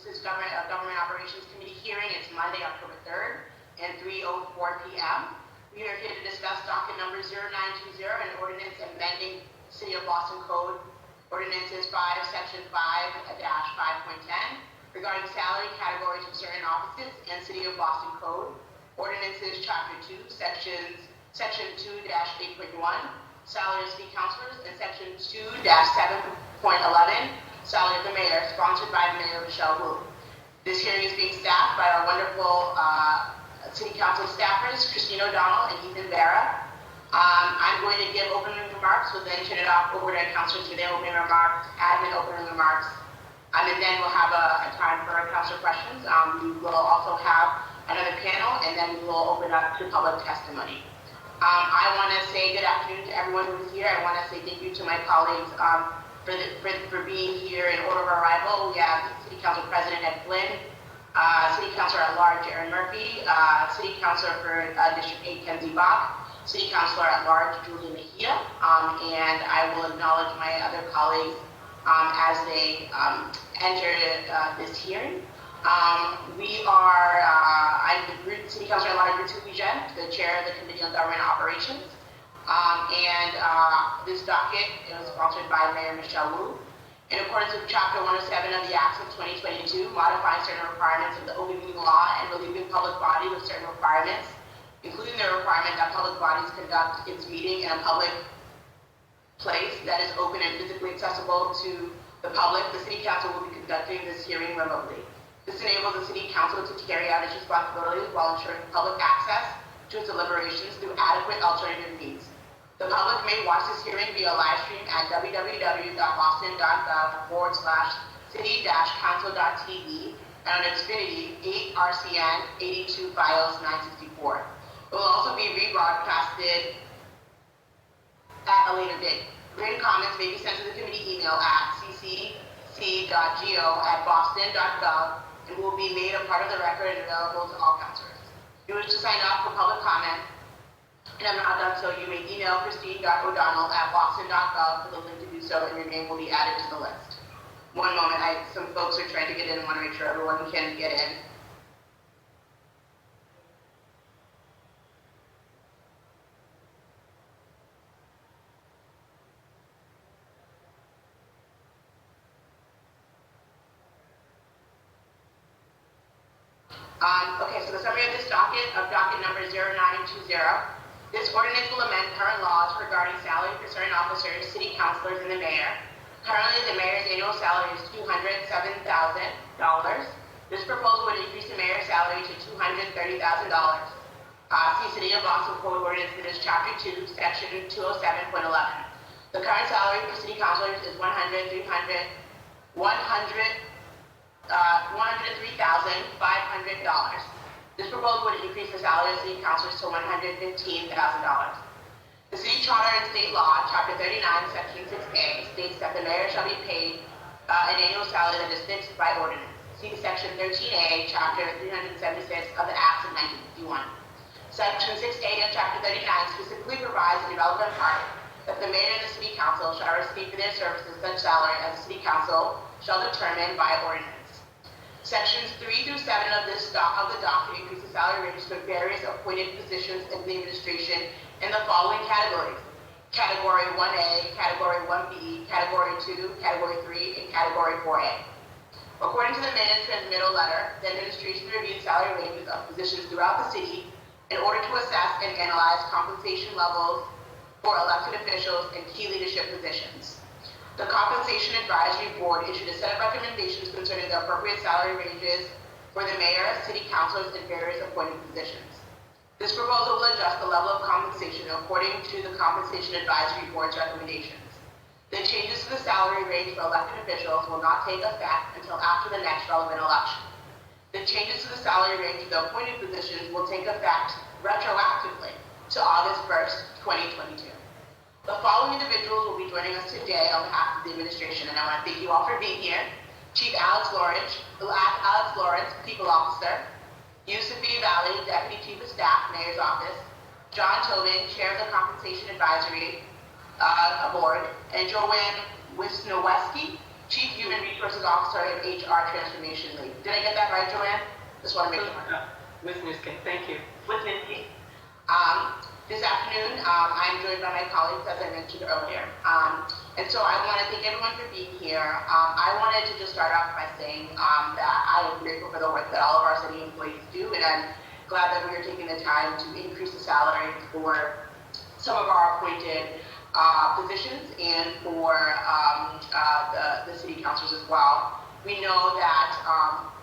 this Government Operations Committee hearing. It's Monday, October 3rd, and 3:04 p.m. We are here to discuss docket number 0920, an ordinance amending City of Boston Code Ordinances 5, Section 5-5.10 regarding salary categories of certain offices and City of Boston Code Ordinances Chapter 2, Section 2-8.1, salary of city councilors, and Section 2-7.11, salary of the mayor, sponsored by Mayor Michelle Wu. This hearing is being staffed by our wonderful City Council staffers, Christine O'Donnell and Ethan Vera. I'm going to give opening remarks, we'll then turn it off over to councilors for their opening remarks, admin opening remarks, and then we'll have a time for councilor questions. We will also have another panel, and then we will open up to public testimony. I want to say good afternoon to everyone who's here. I want to say thank you to my colleagues for being here in order of arrival. We have City Council President Ed Flynn, City Councilor at Large Aaron Murphy, City Councilor for District 8 Kenzie Bach, City Councilor at Large Julie Mejia, and I will acknowledge my other colleagues as they enter this hearing. I'm the City Councilor at Large Ritu Bijen, the Chair of the Committee on Government Operations. This docket is sponsored by Mayor Michelle Wu. In accordance with Chapter 107 of the Acts of 2022, modifying certain requirements of the opening law and relieving public body with certain requirements, including the requirement that public bodies conduct its meeting in a public place that is open and physically accessible to the public, the City Council will be conducting this hearing remotely. This enables the City Council to carry out its responsibilities while ensuring public access to its deliberations through adequate alternative means. The public may watch this hearing via live stream at www.boston.gov/city-council.tv and on Xfinity 8 RCN 82 files 964. It will also be rebroadcasted at a later date. Written comments may be sent to the committee email at ccc.go@boston.gov and will be made a part of the record and available to all councilors. If you wish to sign up for public comment and have not done so, you may email christine.o'donnell@boston.gov for the link to do so, and your name will be added to the list. One moment, some folks are trying to get in and want to make sure everyone can get in. Okay, so the summary of this docket number 0920. This ordinance will amend current laws regarding salary for certain officers, city councilors, and the mayor. Currently, the mayor's annual salary is $207,000. This proposal would increase the mayor's salary to $230,000. See City of Boston Code Ordinance Chapter 2, Section 207.11. The current salary for city councilors is $103,500. This proposal would increase the salary of city councilors to $115,000. The city charter and state law, Chapter 39, Section 6A, states that the mayor shall be paid an annual salary that is fixed by ordinance. See Section 13A, Chapter 376 of the Acts of 1951. Section 6A of Chapter 39 specifically provides in the relevant part that the mayor and the city council shall receive for their services such salary as the city council shall determine by ordinance. Sections 3 through 7 of the docket increase the salary range for various appointed positions in the administration in the following categories: Category 1A, Category 1B, Category 2, Category 3, and Category 4A. According to the minutes transmittal letter, the administration reviewed salary ranges of positions throughout the city in order to assess and analyze compensation levels for elected officials and key leadership positions. The Compensation Advisory Board issued a set of recommendations concerning the appropriate salary ranges for the mayor, city councilors, and various appointed positions. This proposal will adjust the level of compensation according to the Compensation Advisory Board's recommendations. The changes to the salary range for elected officials will not take effect until after the next relevant election. The changes to the salary range for the appointed positions will take effect retroactively to August 1st, 2022. The following individuals will be joining us today on behalf of the administration, and I want to thank you all for being here. Chief Alex Lawrence, People Officer, Yusufi Valley, Deputy Chief of Staff, Mayor's Office, John Tobin, Chair of the Compensation Advisory Board, and Joanne Wisniewski, Chief Human Resources Officer and HR Transformation Lead. Did I get that right, Joanne? Just want to make sure. Ms. Niske, thank you. With Niske. This afternoon, I'm joined by my colleagues, as I mentioned earlier. And so I want to thank everyone for being here. I wanted to just start off by saying that I am grateful for the work that all of our city employees do, and I'm glad that we are taking the time to increase the salary for some of our appointed positions and for the city councilors as well. We know that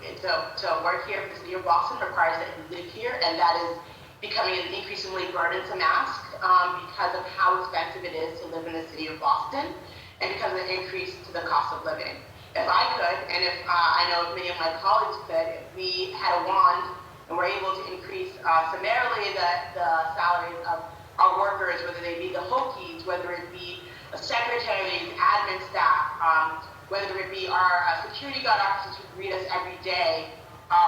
to work here for the city of Boston requires that you live here, and that is becoming an increasingly burdensome ask because of how expensive it is to live in the city of Boston and because of the increase to the cost of living. If I could, and if I know if many of my colleagues could, if we had a wand and were able to increase summarily the salaries of our workers, whether they be the hookies, whether it be secretaries, admin staff, whether it be our security guard officers who greet us every day,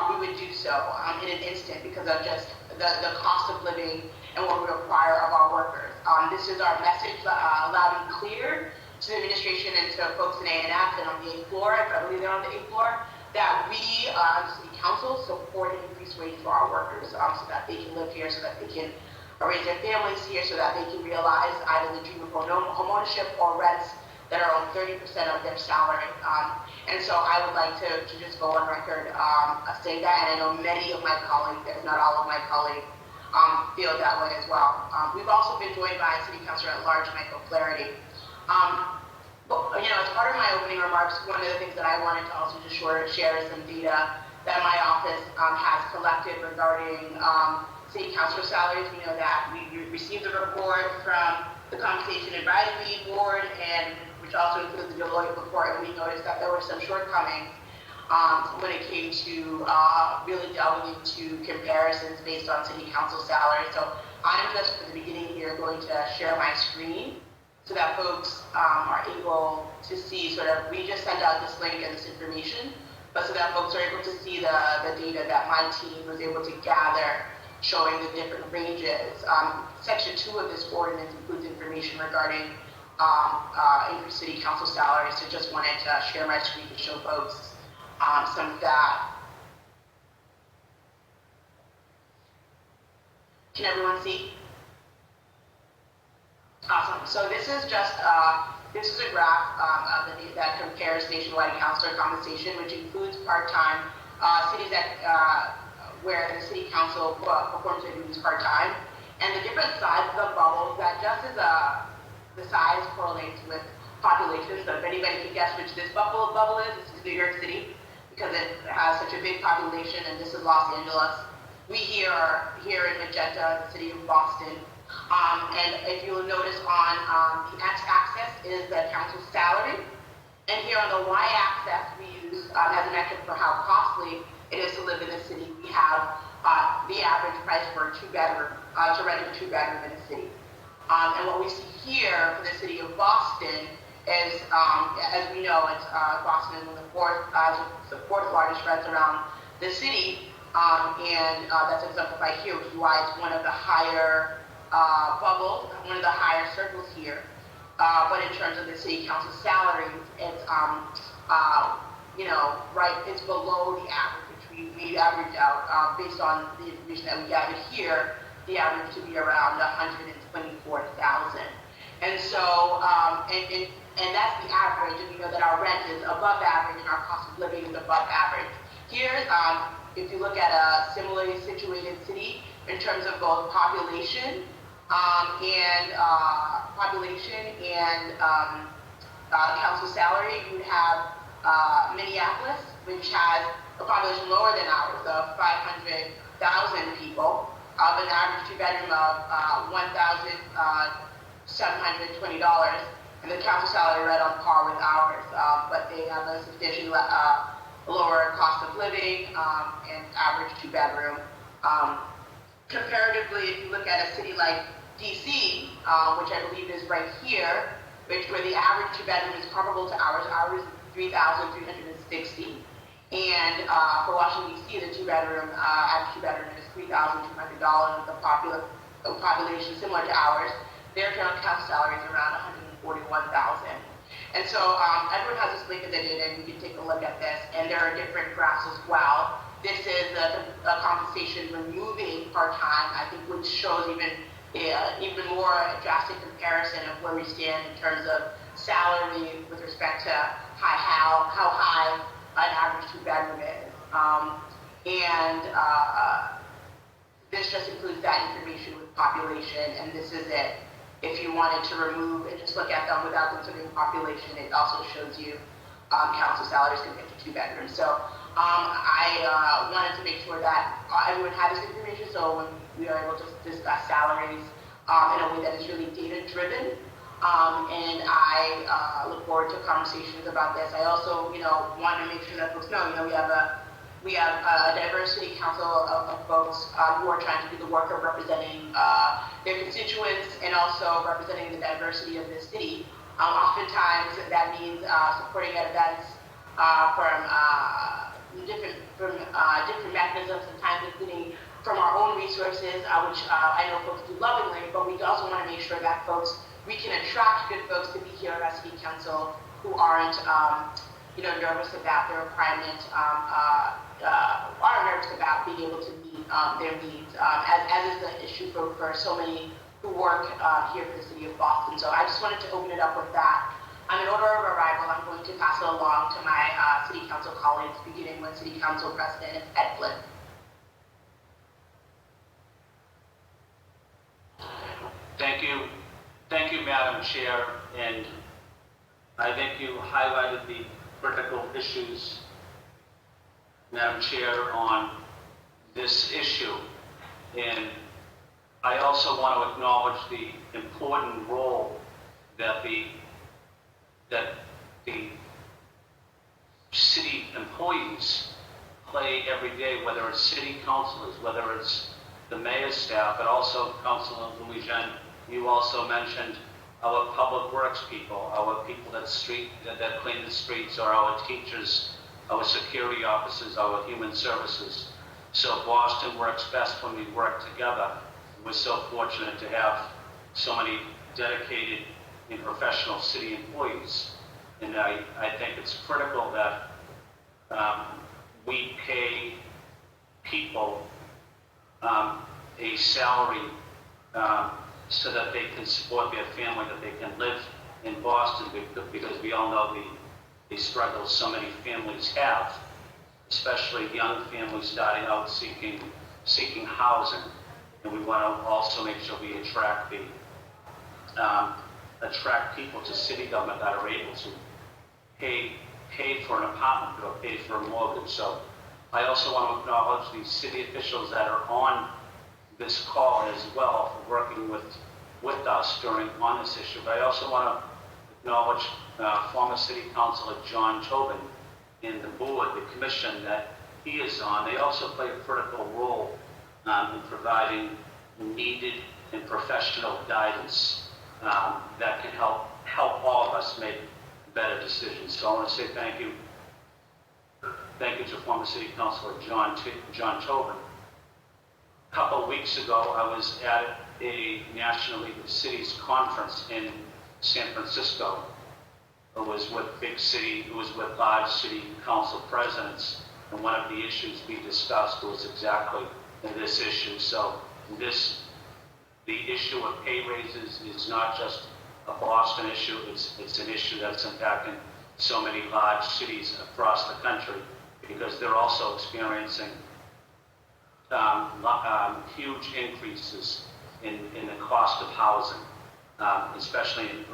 we would do so in an instant because of just the cost of living and what we require of our workers. This is our message loud and clear to the administration and to folks in A&F and on the 8th floor, I believe they're on the 8th floor, that we, City Council, support an increased wage for our workers so that they can live here, so that they can raise their families here, so that they can realize either the dream of homeownership or rents that are on 30% of their salary. And so I would like to just go on record saying that, and I know many of my colleagues, if not all of my colleagues, feel that way as well. We've also been joined by City Councilor at Large, Michael Flaherty. But, as part of my opening remarks, one of the things that I wanted to also just share is some data that my office has collected regarding City Councilor salaries. We know that we received a report from the Compensation Advisory Board, and which also includes the Deloitte report, and we noticed that there were some shortcomings when it came to really delving into comparisons based on city council salaries. So I'm just, for the beginning here, going to share my screen so that folks are able to see we just sent out this link and this information, but so that folks are able to see the data that my team was able to gather showing the different ranges. Section 2 of this ordinance includes information regarding increased city council salaries, so just wanted to share my screen to show folks some of that. Can everyone see? Awesome. So this is just this is a graph that compares nationwide councilor compensation, which includes part-time cities that where the city council performs their duties part-time, and the different sizes of bubbles that just as the size correlates with population. So if anybody can guess which this bubble is, this is New York City because it has such a big population, and this is Los Angeles. We here are here in magenta, the city of Boston. And if you'll notice on the x-axis is the council salary, and here on the y-axis we use as a metric for how costly it is to live in the city. We have the average price for a two-bedroom, to rent a two-bedroom in the city. And what we see here for the city of Boston is, as we know, Boston is one of the fourth largest rents around the city, and that's exemplified here, which is why it's one of the higher bubbles, one of the higher circles here. But in terms of the city council salaries, it's it's below the average, which we average out based on the information that we gathered here. The average to be around 124,000, and so and that's the average. And we know that our rent is above average, and our cost of living is above average. Here, if you look at a similarly situated city in terms of both population and council salary, you would have Minneapolis, which has a population lower than ours of 500,000 people, of an average two-bedroom of $1,720, and the council salary right on par with ours, but they have a substantially lower cost of living and average two-bedroom. Comparatively, if you look at a city like DC, which I believe is right here, where the average two-bedroom is comparable to ours. Ours is $3,360, and for Washington D.C., the average two-bedroom is $3,200. The population similar to ours. Their council salary is around $141,000. And And so everyone has this link in the data, and you can take a look at this. And there are different graphs as well. This is the compensation removing part-time, I think, which shows even more drastic comparison of where we stand in terms of salary with respect to how high an average two-bedroom is. This just includes that information with population, and this is it. If you wanted to remove and just look at them without considering population, it also shows you council salaries compared to two bedrooms. So I wanted to make sure that everyone had this information, so when we are able to discuss salaries in a way that is really data driven. And I look forward to conversations about this. I also, want to make sure that folks know, we have a diversity council of folks who are trying to do the work of representing their constituents and also representing the diversity of the city. Oftentimes that means supporting events from different mechanisms, sometimes including from our own resources, which I know folks do lovingly, but we also want to make sure that we can attract good folks to be here at city council who aren't, nervous about their requirement, are nervous about being able to meet their needs, as is the issue for so many who work here for the city of Boston. So I just wanted to open it up with that. In order of arrival, I'm going to pass it along to my city council colleagues, beginning with City Council President Ed Flynn. Thank you, Madam Chair, and I think you highlighted the critical issues, Madam Chair, on this issue. And I also want to acknowledge the important role that the city employees play every day, whether it's city councilors, whether it's the mayor's staff, but also Councilor Louis-Jean, you also mentioned our public works people, our people that clean the streets, or our teachers, our security officers, our human services. So Boston works best when we work together. We're so fortunate to have so many dedicated and professional city employees. And I think it's critical that we pay people a salary so that they can support their family, that they can live in Boston, because we all know the struggles so many families have, especially young families starting out seeking housing. And we want to also make sure we attract people to city government that are able to pay for an apartment or pay for a mortgage. So I also want to acknowledge the city officials that are on this call as well for working with us on this issue. But I also want to acknowledge former City Councilor John Tobin and the board, the commission that he is on. They also play a critical role in providing needed and professional guidance that can help all of us make better decisions. So I want to say thank you to former City Councilor John Tobin. A couple of weeks ago, I was at a National League of Cities conference in San Francisco. It was with large city council presidents, and one of the issues we discussed was exactly this issue. So the issue of pay raises is not just a Boston issue, it's an issue that's impacting so many large cities across the country, because they're also experiencing huge increases in the cost of housing, especially in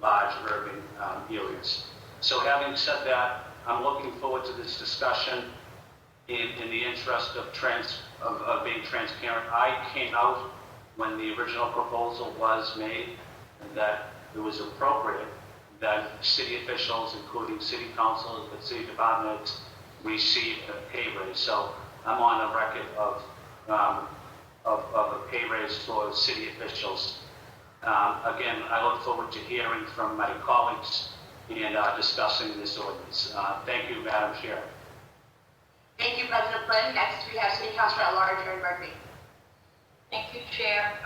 large urban areas. So having said that, I'm looking forward to this discussion in the interest of being transparent. I came out when the original proposal was made, and that it was appropriate that city officials, including city councils, but city departments, receive a pay raise. So I'm on the record of a pay raise for city officials. Again, I look forward to hearing from my colleagues and discussing this ordinance. Thank you, Madam Chair. Thank you, President Flynn. Next, we have City Councilor at Large, Erin Murphy. Thank you, Chair.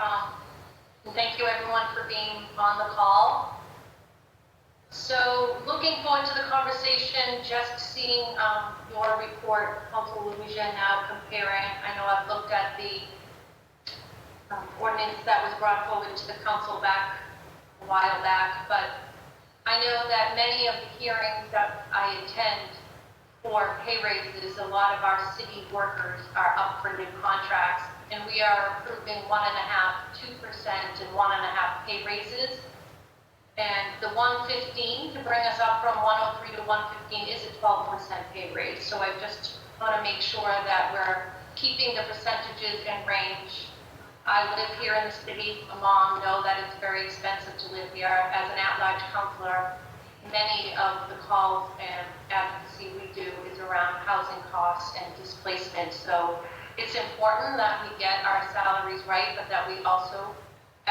And thank you, everyone, for being on the call. So even just seeing your report, Council Louisiana, now comparing, I know I've looked at the ordinance that was brought forward to the council back a while back, but I know that many of the hearings that I attend for pay raises, a lot of our city workers are up for new contracts, and we are approving 1.5%, 2%, and 1.5% pay raises. And the 115 to bring us up from 103 to 115 is a 12% pay raise. So I just want to make sure that we're keeping the percentages in range. I live here in the city. A mom know that it's very expensive to live here. As an at-large counselor, many of the calls and advocacy we do is around housing costs and displacement. So it's important that we get our salaries right, but that we also,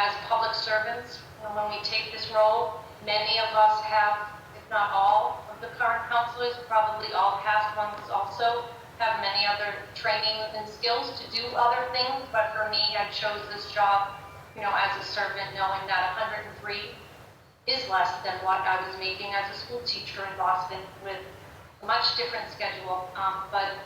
as public servants, when we take this role, many of us have, if not all of the current counselors, probably all past ones also, have many other training and skills to do other things. But for me, I chose this job, as a servant, knowing that 103 is less than what I was making as a school teacher in Boston with a much different schedule. But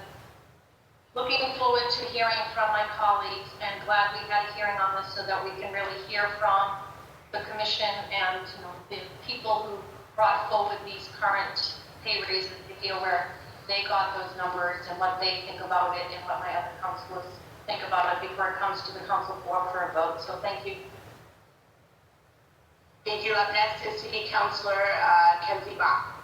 looking forward to hearing from my colleagues, and glad we had a hearing on this so that we can really hear from the commission and the people who brought forward these current pay raises to hear where they got those numbers and what they think about it and what my other councilors think about it before it comes to the council floor for a vote. So thank you. Thank you. Up next is City Councilor Kenzie Bach.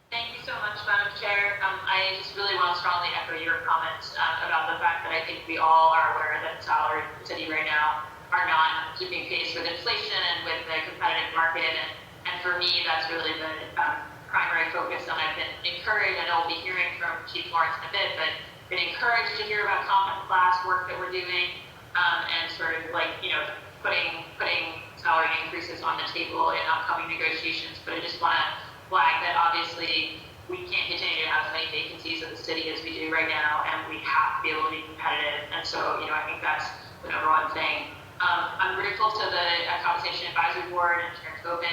Thank you so much, Madam Chair. I just really want to strongly echo your comments about the fact that I think we all are aware that salaries in the city right now are not keeping pace with inflation and with the competitive market. And for me, that's really the primary focus. And I've been encouraged, I know we'll be hearing from Chief Lawrence in a bit, but been encouraged to hear about common class work that we're doing and sort of putting salary increases on the table in upcoming negotiations. But I just want to flag that obviously we can't continue to have as many vacancies in the city as we do right now, and we have to be able to be competitive. And so, I think that's the number one thing. I'm grateful to the Compensation Advisory Board and Chair Tobin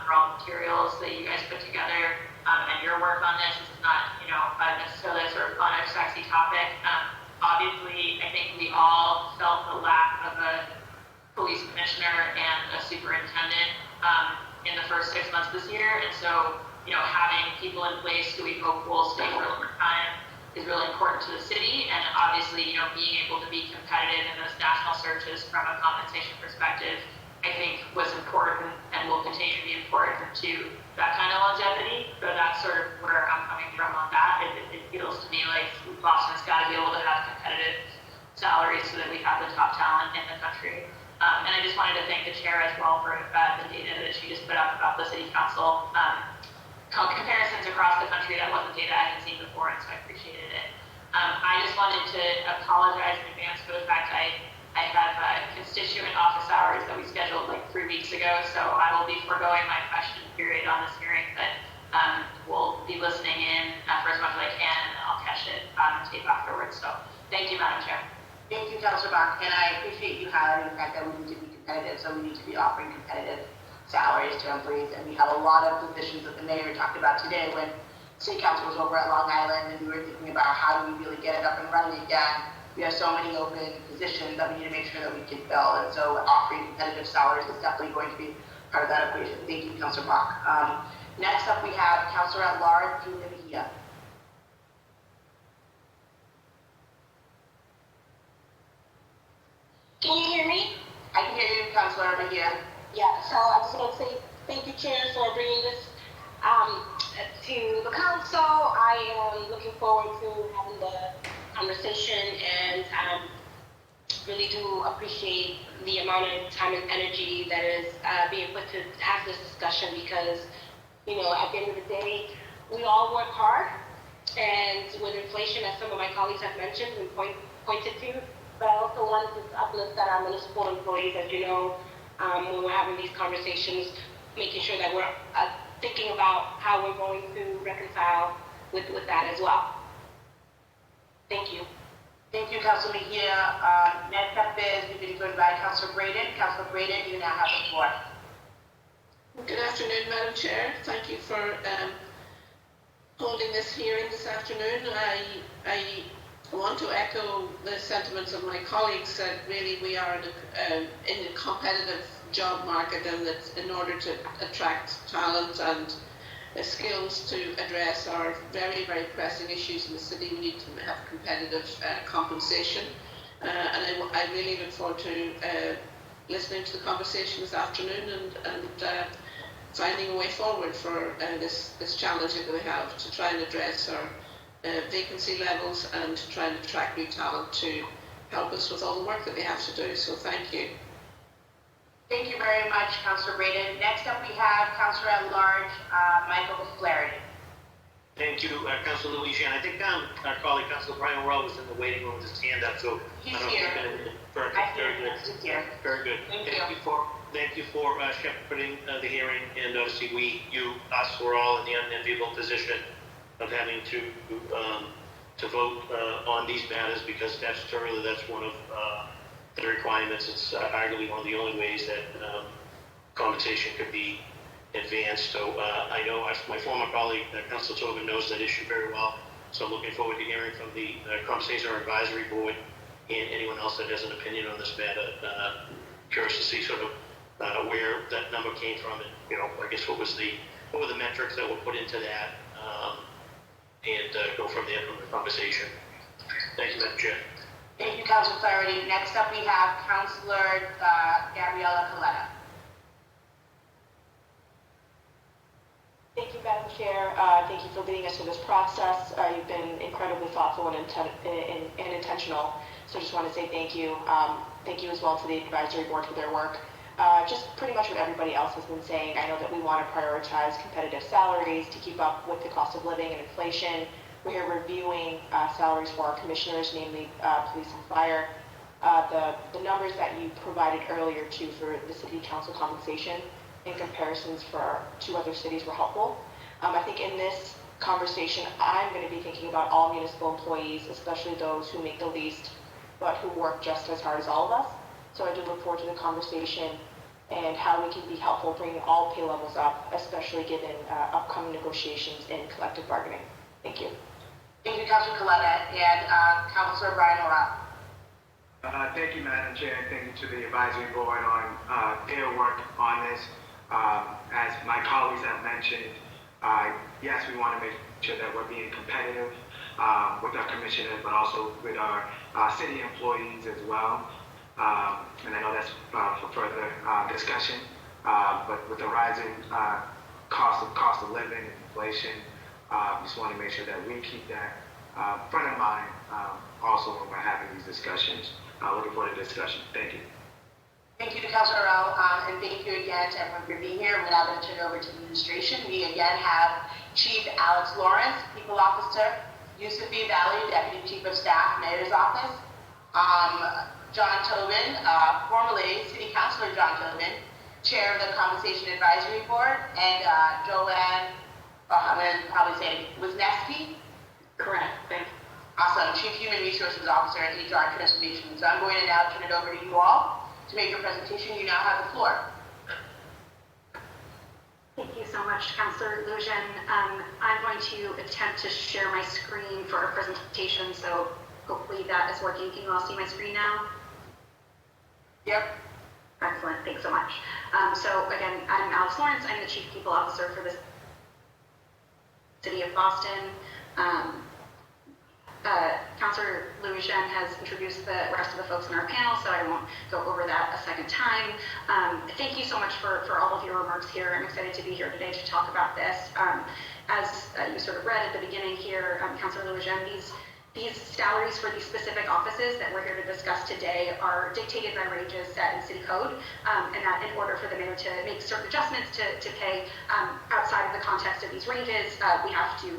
for all the materials that you guys put together and your work on this. This is not, necessarily a sort of fun or sexy topic. Obviously, I think we all felt the lack of a police commissioner and a superintendent in the first 6 months this year. And so, having people in place who we hope will stay for a longer time is really important to the city. And obviously, being able to be competitive in those national searches from a compensation perspective, I think was important and will continue to be important to that kind of longevity. So that's sort of where I'm coming from on that. It feels to me like Boston's got to be able to have competitive salaries so that we have the top talent in the country. And I just wanted to thank the chair as well for the data that she just put up about the city council comparisons across the country. That wasn't data I had seen before, and so I appreciated it. I just wanted to apologize in advance for the fact I have constituent office hours that we scheduled like 3 weeks ago, so I will be foregoing my question period on this hearing, but we'll be listening in for as much as I can, and I'll catch it on tape afterwards. So thank you, Madam Chair. Thank you, Councilor Bach, and I appreciate you highlighting the fact that we need to be competitive, so we need to be offering competitive salaries to employees. And we have a lot of positions that the mayor talked about today when City Council was over at Long Island, and we were thinking about how do we really get it up and running again. We have so many open positions that we need to make sure that we can fill, and so offering competitive salaries is definitely going to be part of that equation. Thank you, Councilor Bach. Next up, we have Councilor at Large, Julia Mejia. Can you hear me? I can hear you, Councilor Mejia. Yeah, so I just want to say thank you, Chair, for bringing this to the council. I am looking forward to having the conversation, and really do appreciate the amount of time and energy that is being put to have this discussion, because, at the end of the day, we all work hard, and with inflation, as some of my colleagues have mentioned and pointed to, but I also wanted to uplift that our municipal employees, as you know, when we're having these conversations, making sure that we're thinking about how we're going to reconcile with that as well. Thank you. Thank you, Councilor Mejia. Next up is we've been joined by Councilor Braden. Councilor Braden, you now have the floor. Good afternoon, Madam Chair. Thank you for holding this hearing this afternoon. I want to echo the sentiments of my colleagues that really we are in a competitive job market, and that in order to attract talent and skills to address our very, very pressing issues in the city, we need to have competitive compensation. And I really look forward to listening to the conversation this afternoon and finding a way forward for this challenge that we have to try and address our vacancy levels and to try and attract new talent to help us with all the work that we have to do. So thank you. Thank you very much, Councillor Braden. Next up, we have Councillor at Large, Michael Flaherty. Thank you, Councilor Louise. I think our colleague, Councilor Brian Worrell, was in the waiting room with his hand up, so He's I don't here. think he's been I very hear good. he's here. Very good. Thank Thank you for shepherding the hearing, and obviously us, we're all in the unenviable position of having to vote on these matters, because statutorily that's one of the requirements. It's arguably one of the only ways that compensation could be advanced. So I know my former colleague, Councilor Tobin, knows that issue very well. So I'm looking forward to hearing from the Compensation Advisory Board and anyone else that has an opinion on this matter. Curious to see sort of where that number came from, and I guess what were the metrics that were put into that, and go from there from the conversation. Thank you, Madam Chair. Thank you, Councillor Flaherty. Next up, we have Councillor Gabriella Coletta. Thank you, Madam Chair. Thank you for leading us through this process. You've been incredibly thoughtful and intentional. So I just want to say thank you. Thank you as well to the advisory board for their work. Just pretty much what everybody else has been saying. I know that we want to prioritize competitive salaries to keep up with the cost of living and inflation. We are reviewing salaries for our commissioners, namely police and fire. The numbers that you provided earlier too for the city council compensation in comparisons for 2 other cities were helpful. I think in this conversation, I'm going to be thinking about all municipal employees, especially those who make the least, but who work just as hard as all of us. So I do look forward to the conversation and how we can be helpful bringing all pay levels up, especially given upcoming negotiations in collective bargaining. Thank you. Thank you, Councillor Coletta, and Councillor Brian Worrell. Thank you, Madam Chair, and thank you to the advisory board on their work on this. As my colleagues have mentioned, yes, we want to make sure that we're being competitive with our commissioners, but also with our city employees as well. And I know that's for further discussion. But with the rising cost of living and inflation, just want to make sure that we keep that front of mind also when we're having these discussions. Looking forward to the discussion. Thank you. Thank you to Councillor Worrell, and thank you again to everyone for being here. We're now going to turn it over to the administration. We again have Chief Alex Lawrence, People Officer, Yusufi Valley, Deputy Chief of Staff, Mayor's Office, John Tobin, formerly City Councilor John Tobin, Chair of the Compensation Advisory Board, and Joanne, I'm going to probably say it, was Nesky? Correct. Thank you. Awesome. Chief Human Resources Officer and HR Transformation. So I'm going to now turn it over to you all to make your presentation. You now have the floor. Thank you so much, Councillor Lujan. I'm going to attempt to share my screen for our presentation, so hopefully that is working. Can you all see my screen now? Yep. Excellent, thanks so much. So again, I'm Alex Lawrence. I'm the Chief People Officer for the City of Boston. Councillor Lujan has introduced the rest of the folks in our panel, so I won't go over that a second time. Thank you so much for all of your remarks here. I'm excited to be here today to talk about this. As you sort of read at the beginning here, Councillor Lujan, these salaries for these specific offices that we're here to discuss today are dictated by ranges set in city code, and that in order for the mayor to make certain adjustments to pay outside of the context of these ranges, we have to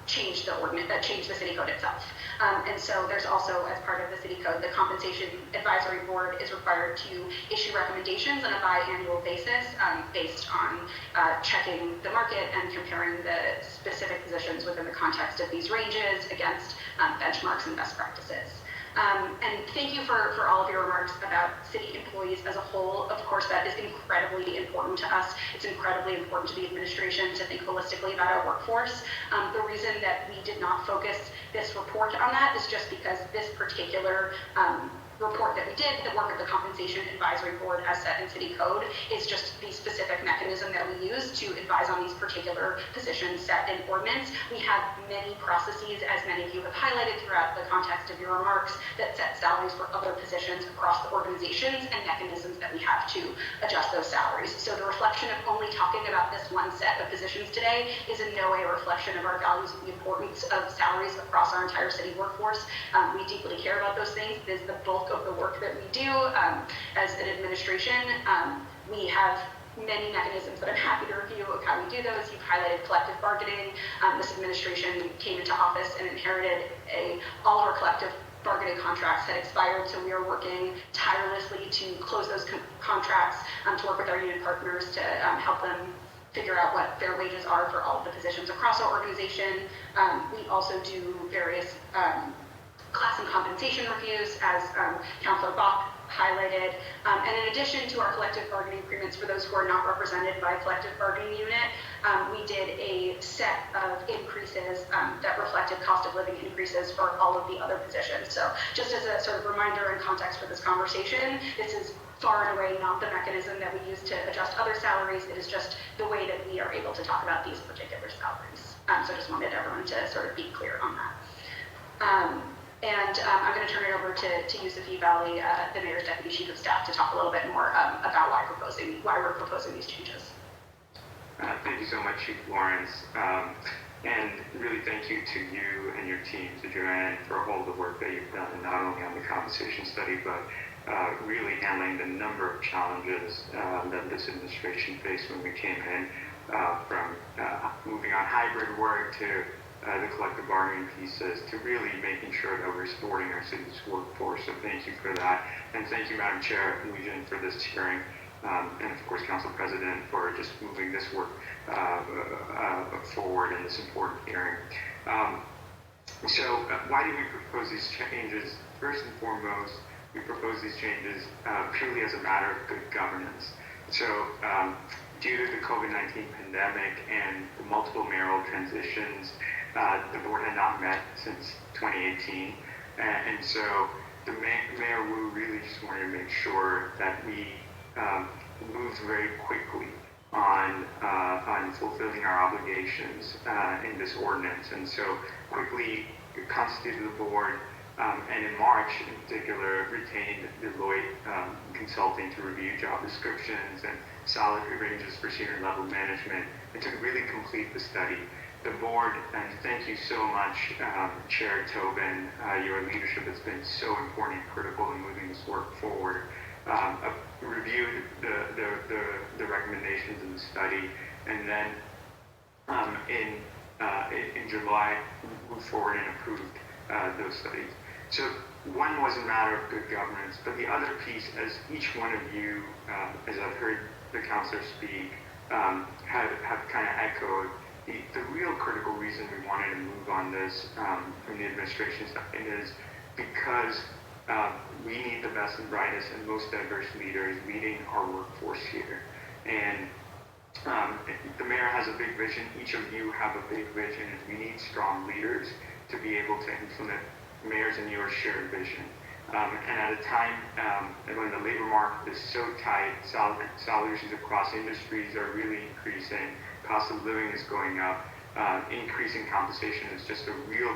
change the ordinance, change the city code itself. And so there's also, as part of the city code, the Compensation Advisory Board is required to issue recommendations on a biannual basis based on checking the market and comparing the specific positions within the context of these ranges against benchmarks and best practices. And thank you for all of your remarks about city employees as a whole. Of course, that is incredibly important to us. It's incredibly important to the administration to think holistically about our workforce. The reason that we did not focus this report on that is just because this particular report that we did, the work of the Compensation Advisory Board as set in city code, is just the specific mechanism that we use to advise on these particular positions set in ordinance. We have many processes, as many of you have highlighted throughout the context of your remarks, that set salaries for other positions across the organizations and mechanisms that we have to adjust those salaries. So the reflection of only talking about this one set of positions today is in no way a reflection of our values of the importance of salaries across our entire city workforce. We deeply care about those things. It is the bulk of the work that we do as an administration. We have many mechanisms that I'm happy to review of how we do those. You've highlighted collective bargaining. This administration came into office and inherited all of our collective bargaining contracts had expired, so we are working tirelessly to close those contracts, to work with our union partners to help them figure out what fair wages are for all of the positions across our organization. We also do various class and compensation reviews, as Councilor Bach highlighted. And in addition to our collective bargaining agreements for those who are not represented by a collective bargaining unit, we did a set of increases that reflected cost of living increases for all of the other positions. So just as a sort of reminder and context for this conversation, this is far and away not the mechanism that we use to adjust other salaries. It is just the way that we are able to talk about these particular salaries. So just wanted everyone to sort of be clear on that. I'm going to turn it over to Yusuf Valley, the Mayor's Deputy Chief of Staff, to talk a little bit more about why we're proposing these changes. Thank you so much, Chief Lawrence. And really thank you to you and your team, to Joanne, for all the work that you've done, not only on the compensation study, but really handling the number of challenges that this administration faced when we came in, from moving on hybrid work to the collective bargaining pieces, to really making sure that we're supporting our city's workforce. So thank you for that. And thank you, Madam Chair and Legion, for this hearing. And of course, Council President, for just moving this work forward in this important hearing. So why do we propose these changes? First and foremost, we propose these changes purely as a matter of good governance. So due to the COVID-19 pandemic and the multiple mayoral transitions, the board had not met since 2018. And so the Mayor Wu really just wanted to make sure that we moved very quickly on fulfilling our obligations in this ordinance. And so quickly constituted the board, and in March in particular retained Deloitte Consulting to review job descriptions and salary ranges for senior level management, and to really complete the study. The board, and thank you so much, Chair Tobin, your leadership has been so important and critical in moving this work forward. Reviewed the recommendations in the study, and then in July moved forward and approved those studies. So one was a matter of good governance, but the other piece, as each one of you, as I've heard the councilors speak, have kind of echoed, the real critical reason we wanted to move on this from the administration side is because we need the best and brightest and most diverse leaders leading our workforce here. And the mayor has a big vision. Each of you have a big vision, and we need strong leaders to be able to implement mayor's and your shared vision. And at a time when the labor market is so tight, salaries across industries are really increasing, cost of living is going up, increasing compensation is just a real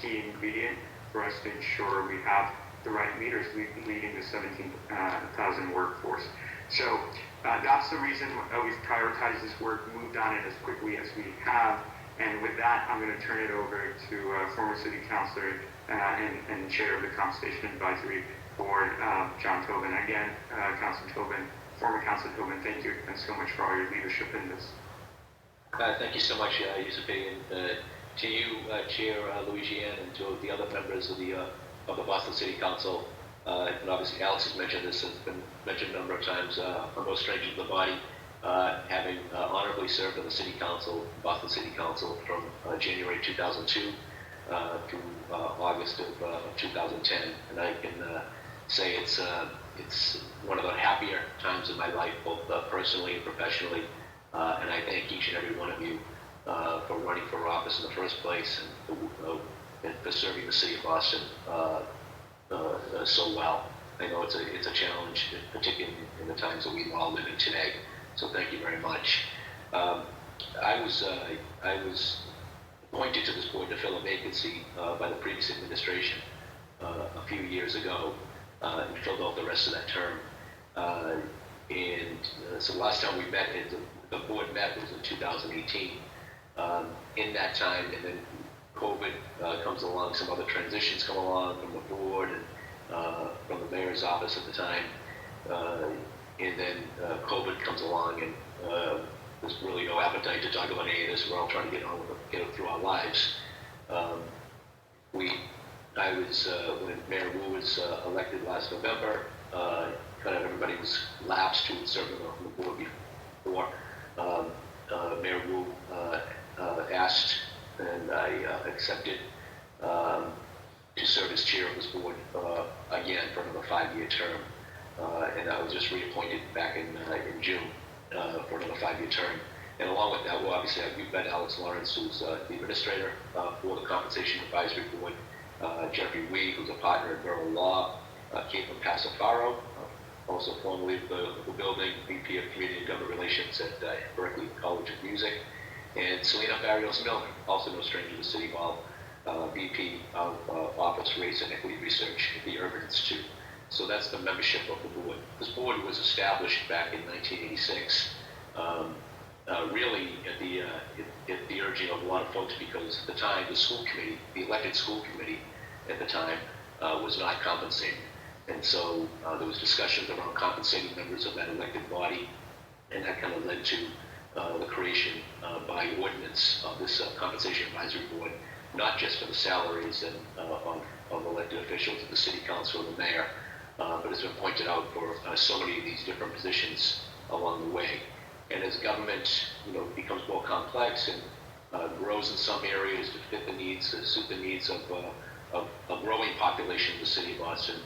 key ingredient for us to ensure we have the right leaders leading the 17,000 workforce. So that's the reason we've prioritized this work, moved on it as quickly as we have. And with that, I'm going to turn it over to former City Councilor and Chair of the Compensation Advisory Board, John Tobin. Again, former Councilor Tobin, thank you again so much for all your leadership in this. Thank you so much, Yusuf, and to you, Chair Louisiane, and to the other members of the Boston City Council. And obviously, Alex has mentioned this, and it's been mentioned a number of times. For most strangers to the body, having honorably served on the City Council, Boston City Council, from January 2002 through August of 2010, and I can say it's one of the happier times in my life, both personally and professionally. And I thank each and every one of you for running for office in the first place and for serving the city of Boston so well. I know it's a challenge, particularly in the times that we all live in today. So thank you very much. I was appointed to this board to fill a vacancy by the previous administration a few years ago, and filled out the rest of that term. So the last time we met, the board met was in 2018. In that time, and then COVID comes along, some other transitions come along from the board and from the mayor's office at the time, and then COVID comes along, and there's really no appetite to talk about any of this. We're all trying to get it through our lives. When Mayor Wu was elected last November, kind of everybody was lapsed who had served on the board before. Mayor Wu asked, and I accepted, to serve as chair of this board again for another 5-year term. And I was just reappointed back in June for another 5-year term. And along with that, well, obviously, we've met Alex Lawrence, who's the administrator for the Compensation Advisory Board, Jeffrey Wee, who's a partner at Borough Law, Kate Passafaro, also formerly the building VP of Community and Government Relations at Berkeley College of Music, and Selena Barrios-Miller, also no stranger to City Hall, VP of Office, Race, and Equity Research at the Urban Institute. So that's the membership of the board. This board was established back in 1986, really at the urging of a lot of folks, because at the time the school committee, the elected school committee at the time, was not compensated. And so there was discussions around compensating members of that elected body, and that kind of led to the creation by ordinance of this compensation advisory board, not just for the salaries and of elected officials at the city council or the mayor, but has been pointed out for so many of these different positions along the way. And as government, becomes more complex and grows in some areas to fit the needs, to suit the needs of a growing population of the city of Boston,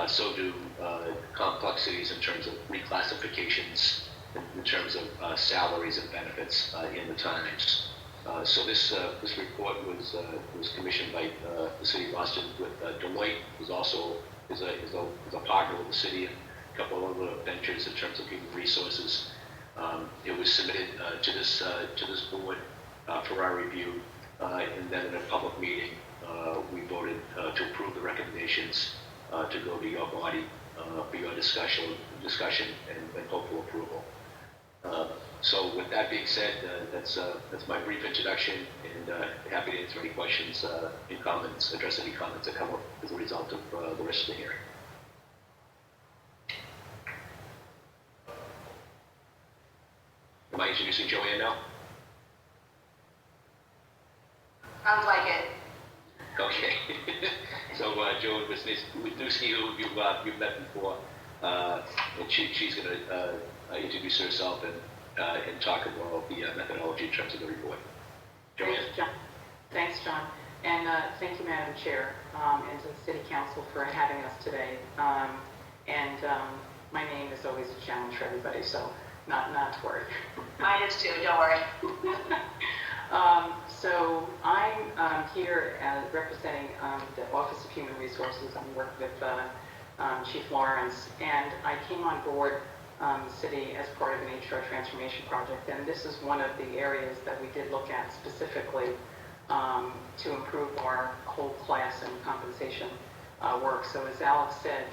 so do complexities in terms of reclassifications, in terms of salaries and benefits in the times. So this report was commissioned by the city of Boston with Deloitte, who's also is a partner with the city, and a couple of other ventures in terms of human resources. It was submitted to this board for our review, and then in a public meeting, we voted to approve the recommendations to go to your body for your discussion and hopeful approval. So with that being said, that's my brief introduction, and happy to answer any questions and comments, address any comments that come up as a result of the rest of the hearing. Am I introducing Joanne now? Sounds like it. Okay. So Joanne Wisniewski, who you've met before, and she's going to introduce herself and talk about the methodology in terms of the report. Joanne? Thanks, John. And thank you, Madam Chair, and to the City Council for having us today. My name is always a challenge for everybody, so not to worry. Mine is too, don't worry. So I'm here representing the Office of Human Resources. I'm working with Chief Lawrence, and I came on board the city as part of an HR transformation project, and this is one of the areas that we did look at specifically to improve our whole class and compensation work. So as Alex said,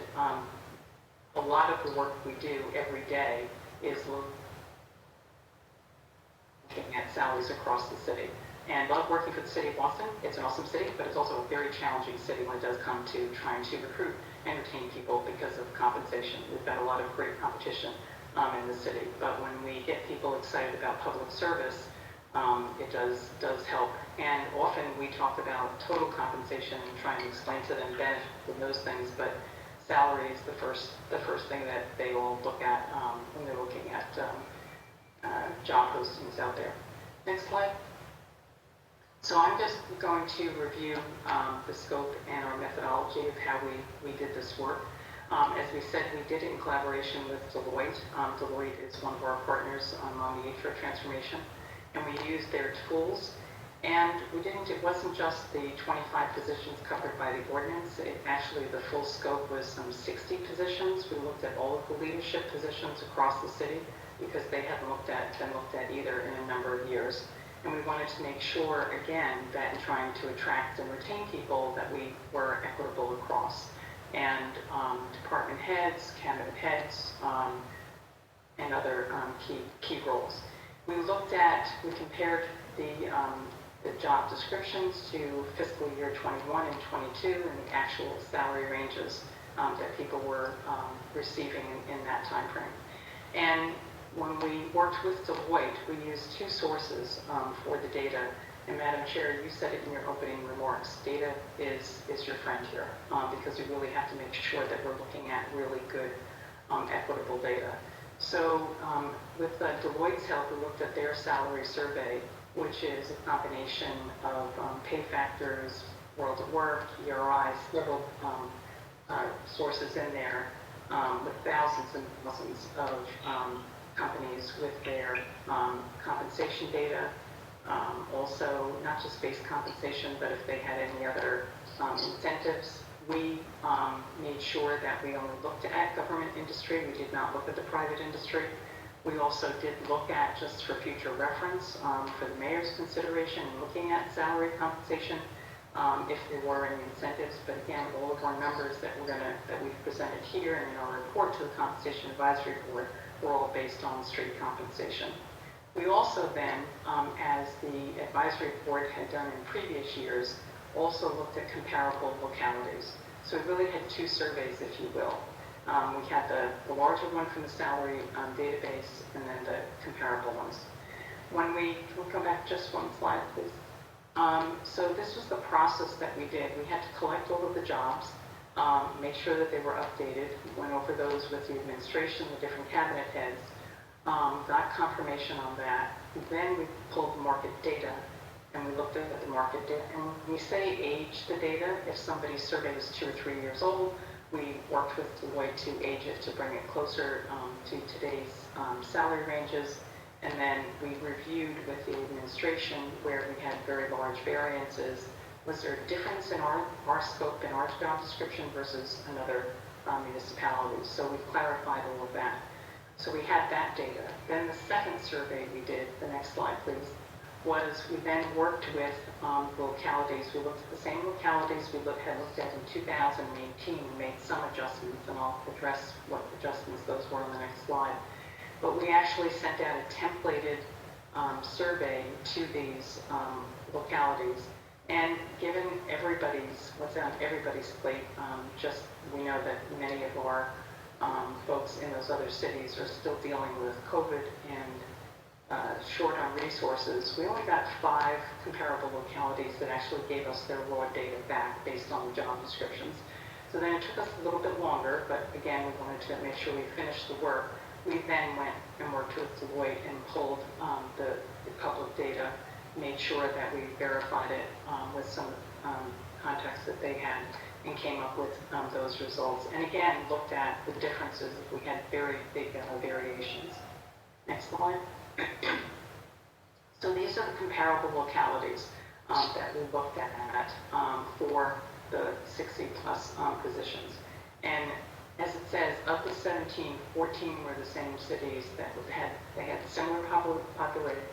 a lot of the work we do every day is looking at salaries across the city. And love working for the city of Boston. It's an awesome city, but it's also a very challenging city when it does come to trying to recruit and retain people because of compensation. We've got a lot of great competition in the city, but when we get people excited about public service, it does help. And often we talk about total compensation and trying to explain to them benefits and those things, but salary is the first thing that they will look at when they're looking at job postings out there. Next slide. So I'm just going to review the scope and our methodology of how we did this work. As we said, we did it in collaboration with Deloitte. Deloitte is one of our partners on the HR transformation, and we used their tools. And it wasn't just the 25 positions covered by the ordinance. Actually, the full scope was some 60 positions. We looked at all of the leadership positions across the city because they hadn't been looked at either in a number of years. And we wanted to make sure, again, that in trying to attract and retain people, that we were equitable across. And department heads, cabinet heads, and other key roles. We compared the job descriptions to fiscal year 21 and 22 and the actual salary ranges that people were receiving in that time frame. And when we worked with Deloitte, we used two sources for the data. And Madam Chair, you said it in your opening remarks, data is your friend here because we really have to make sure that we're looking at really good equitable data. So with Deloitte's help, we looked at their salary survey, which is a combination of pay factors, world of work, ERI, several sources in there with thousands and thousands of companies with their compensation data. Also, not just base compensation, but if they had any other incentives. We made sure that we only looked at government industry. We did not look at the private industry. We also did look at, just for future reference, for the mayor's consideration, looking at salary compensation, if there were any incentives. But again, all of our numbers that we've presented here and in our report to the Compensation Advisory Board were all based on straight compensation. We also then, as the advisory board had done in previous years, also looked at comparable localities. So we really had two surveys, if you will. We had the larger one from the salary database and then the comparable ones. Can we come back just one slide, please? So this was the process that we did. We had to collect all of the jobs, make sure that they were updated. We went over those with the administration, the different cabinet heads, got confirmation on that. Then we pulled the market data and we looked at the market data. And when we say age the data, if somebody's survey was 2 or 3 years old, we worked with Deloitte to age it to bring it closer to today's salary ranges. And then we reviewed with the administration where we had very large variances. Was there a difference in our scope and our job description versus another municipality? So we clarified all of that. So we had that data. Then the second survey we did, the next slide please, was we then worked with localities. We looked at the same localities we had looked at in 2018 and made some adjustments, and I'll address what adjustments those were on the next slide. But we actually sent out a templated survey to these localities. And given what's on everybody's plate, we know that many of our folks in those other cities are still dealing with COVID and short on resources. We only got 5 comparable localities that actually gave us their raw data back based on the job descriptions. So then it took us a little bit longer, but again, we wanted to make sure we finished the work. We then went and worked with Deloitte and pulled the public data, made sure that we verified it with some context that they had, and came up with those results. And again, looked at the differences if we had very big variations. Next slide. So these are the comparable localities that we looked at for the 60 plus positions. And as it says, of the 17, 14 were the same cities that had similar populations,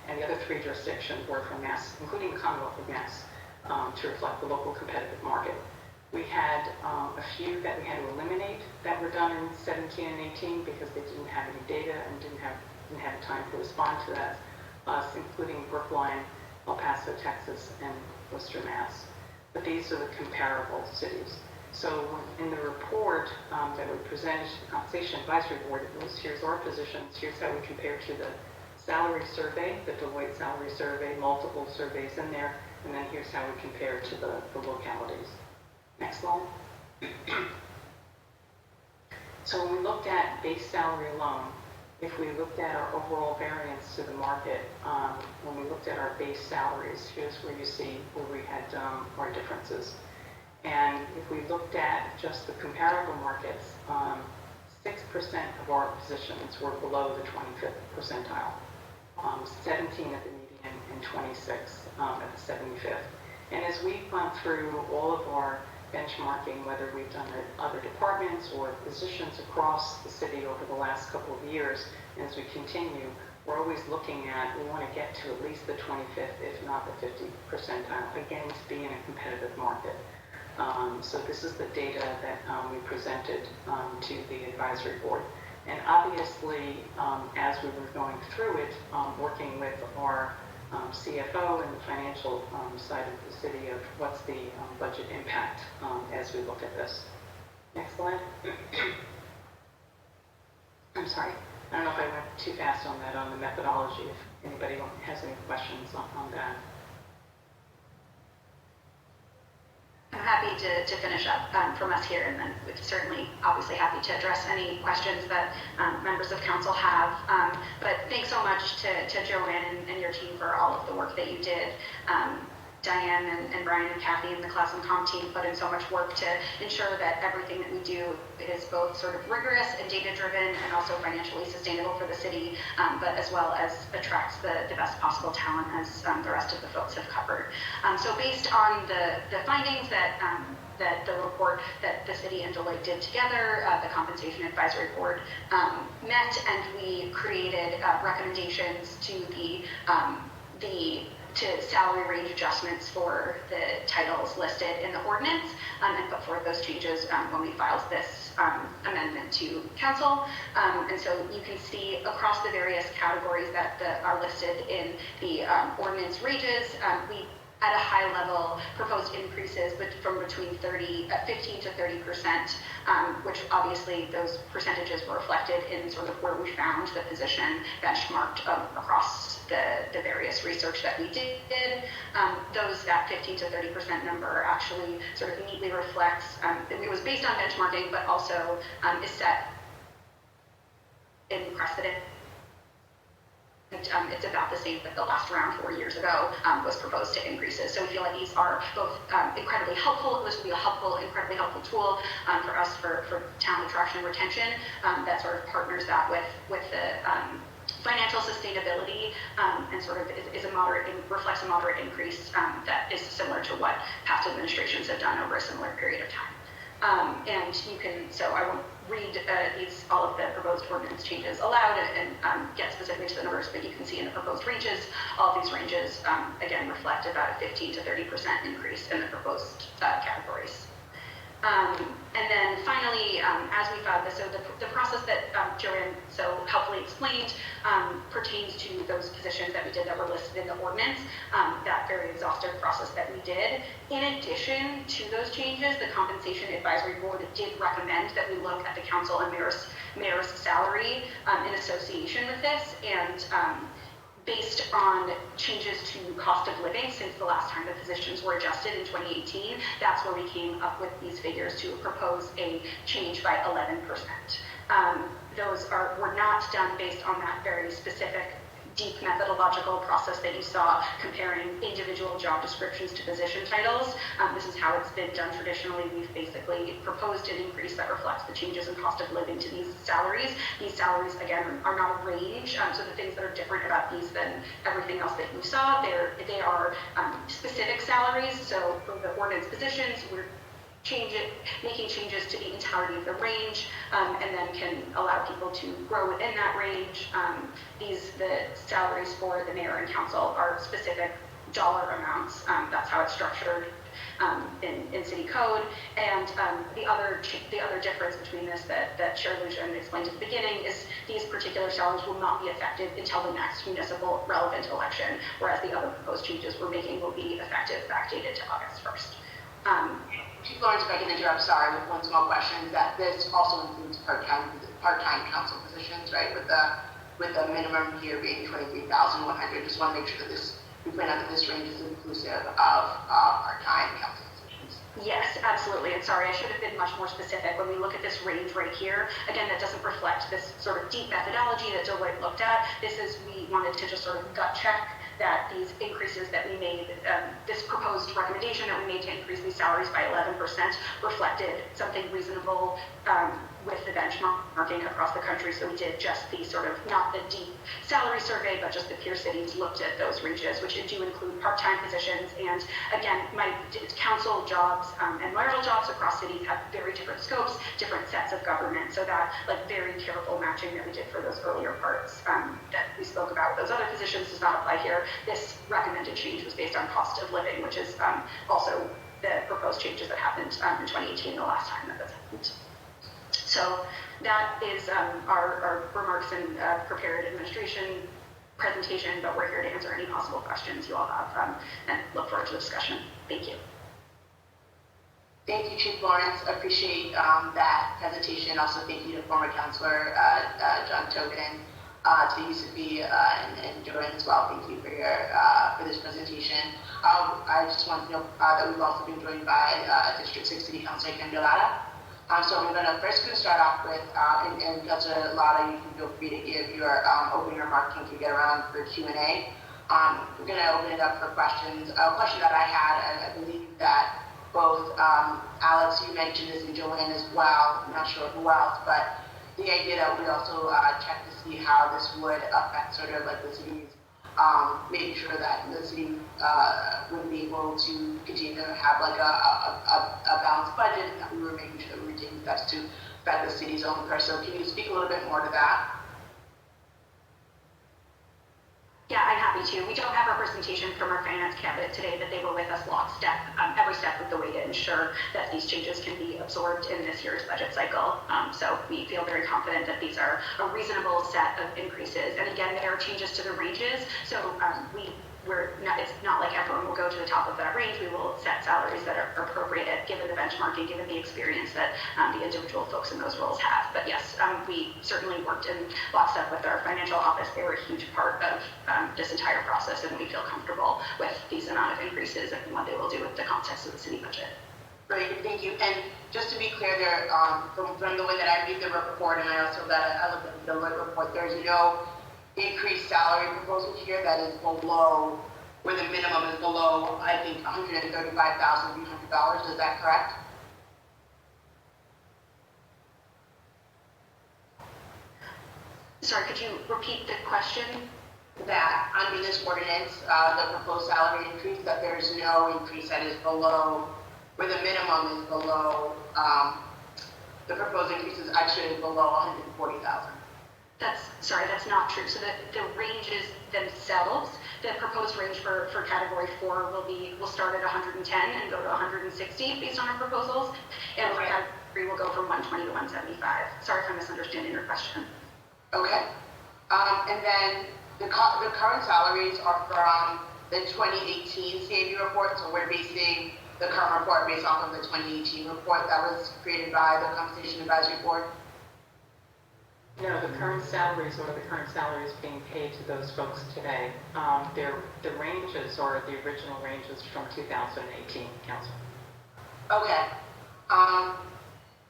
and the other 3 jurisdictions were from Mass, including the Commonwealth of Mass, to reflect the local competitive market. We had a few that we had to eliminate that were done in 17 and 18 because they didn't have any data and didn't have time to respond to that, including Brookline, El Paso, Texas, and Worcester, Mass. But these are the comparable cities. So in the report that we presented to the Compensation Advisory Board, here's our positions, here's how we compare to the salary survey, the Deloitte salary survey, multiple surveys in there, and then here's how we compare to the localities. Next slide. So when we looked at base salary alone, If we looked at our overall variance to the market, when we looked at our base salaries, here's where you see where we had our differences. And if we looked at just the comparable markets, 6% of our positions were below the 25th percentile, 17 at the median, and 26 at the 75th. And as we've gone through all of our benchmarking, whether we've done it other departments or positions across the city over the last couple of years, and as we continue, we're always looking at, we want to get to at least the 25th, if not the 50th percentile, again, to be in a competitive market. So this is the data that we presented to the advisory board. And obviously, as we were going through it, working with our CFO and the financial side of the city of what's the budget impact as we look at this. Next slide. I'm sorry. I don't know if I went too fast on that, on the methodology, if anybody has any questions on that. I'm happy to finish up from us here, and then we're certainly obviously happy to address any questions that members of council have. But thanks so much to Joanne and your team for all of the work that you did. Diane and Brian and Kathy and the class and comm team put in so much work to ensure that everything that we do is both sort of rigorous and data driven and also financially sustainable for the city, but as well as attracts the best possible talent, as the rest of the folks have covered. So based on the findings that the report that the city and Deloitte did together, the Compensation Advisory Board met, and we created recommendations to to salary range adjustments for the titles listed in the ordinance, and put forth those changes when we filed this amendment to council. And so you can see across the various categories that are listed in the ordinance ranges, we at a high level proposed increases, but from between 15 to 30%, which obviously those percentages were reflected in sort of where we found the position benchmarked across the various research that we did. That 15 to 30% number actually sort of neatly reflects, it was based on benchmarking, but also is set in precedent. It's about the same that the last round 4 years ago was proposed to increases. So we feel like these are both incredibly helpful. This will be a incredibly helpful tool for us for talent attraction and retention that sort of partners that with the financial sustainability and sort of reflects a moderate increase that is similar to what past administrations have done over a similar period of time. And you can, so I won't read all of the proposed ordinance changes aloud and get specifically to the numbers, but you can see in the proposed ranges, all of these ranges, again, reflect about a 15 to 30% increase in the proposed categories. And then finally, as we filed this, so the process that Joanne so helpfully explained pertains to those positions that we did that were listed in the ordinance, that very exhaustive process that we did. In addition to those changes, the Compensation Advisory Board did recommend that we look at the council and mayor's salary in association with this, and based on changes to cost of living since the last time the positions were adjusted in 2018, that's where we came up with these figures to propose a change by 11%. Those were not done based on that very specific, deep methodological process that you saw comparing individual job descriptions to position titles. This is how it's been done traditionally. We've basically proposed an increase that reflects the changes in cost of living to these salaries. These salaries, again, are not a range, so the things that are different about these than everything else that you saw, they are specific salaries. So for the ordinance positions, we're making changes to the entirety of the range, and then can allow people to grow within that range. The salaries for the mayor and council are specific dollar amounts. That's how it's structured in city code. And the other difference between this that Chair Lujan explained at the beginning is these particular salaries will not be effective until the next municipal relevant election, whereas the other proposed changes we're making will be effective backdated to August 1st. Florence, if I can interrupt, sorry, with one small question, that this also includes part-time council positions, right? With the minimum here being 23,100. Just want to make sure that we point out that this range is inclusive of part-time council positions. Yes, absolutely. And sorry, I should have been much more specific. When we look at this range right here, again, that doesn't reflect this sort of deep methodology that Deloitte looked at. We wanted to just sort of gut check that these increases that we made, this proposed recommendation that we made to increase these salaries by 11% reflected something reasonable with the benchmarking across the country. So we did just the sort of, not the deep salary survey, but just the peer cities looked at those ranges, which do include part-time positions. And again, my council jobs and mayoral jobs across cities have very different scopes, different sets of government. So that like very careful matching that we did for those earlier parts that we spoke about with those other positions does not apply here. This recommended change was based on cost of living, which is also the proposed changes that happened in 2018, the last time that this happened. So that is our remarks and prepared administration presentation, but we're here to answer any possible questions you all have and look forward to the discussion. Thank you. Thank you, Chief Lawrence. I appreciate that presentation. Also, thank you to former Councilor John Tobin, to UCB and Jordan as well. Thank you for your for this presentation. I just want to note that we've also been joined by District 6 City Councilor Gabriella. So I'm first going to start off with, and Councilor Lada, you can feel free to give your opening remarks once we get around for Q&A. We're going to open it up for questions. A question that I had, I believe that both Alex, you mentioned this, and Joanne as well, I'm not sure who else, but the idea that we also check to see how this would affect sort of like the city's, making sure that the city would be able to continue to have like a balanced budget, and that we were making sure that we were taking steps to affect the city's own purse. So can you speak a little bit more to that? Yeah, I'm happy to. We don't have representation from our finance cabinet today, but they were with us lockstep every step of the way to ensure that these changes can be absorbed in this year's budget cycle. So we feel very confident that these are a reasonable set of increases. And again, there are changes to the ranges. So it's not like everyone will go to the top of that range. We will set salaries that are appropriate given the benchmarking, given the experience that the individual folks in those roles have. But yes, we certainly worked in lockstep with our financial office. They were a huge part of this entire process, and we feel comfortable with these amount of increases and what they will do with the context of the city budget. Great, thank you. And just to be clear there, from the way that I read the report, and I also I looked at the Deloitte report, there's no increased salary proposal here that is below, where the minimum is below, I think, $135,300. Is that correct? Sorry, could you repeat the question? That under this ordinance, the proposed salary increase, that there's no increase that is below, where the minimum is below, the proposed increase is actually below $140,000. That's not true. So the ranges themselves, the proposed range for category 4 will start at 110 and go to 160 based on our proposals, and for category 3 will go from 120 to 175. Sorry if I'm misunderstanding your question. Okay. And then the current salaries are from the 2018 CAB report, so we're basing the current report based off of the 2018 report that was created by the Compensation Advisory Board. No, the current salaries being paid to those folks today, the ranges are the original ranges from 2018, Council. Okay.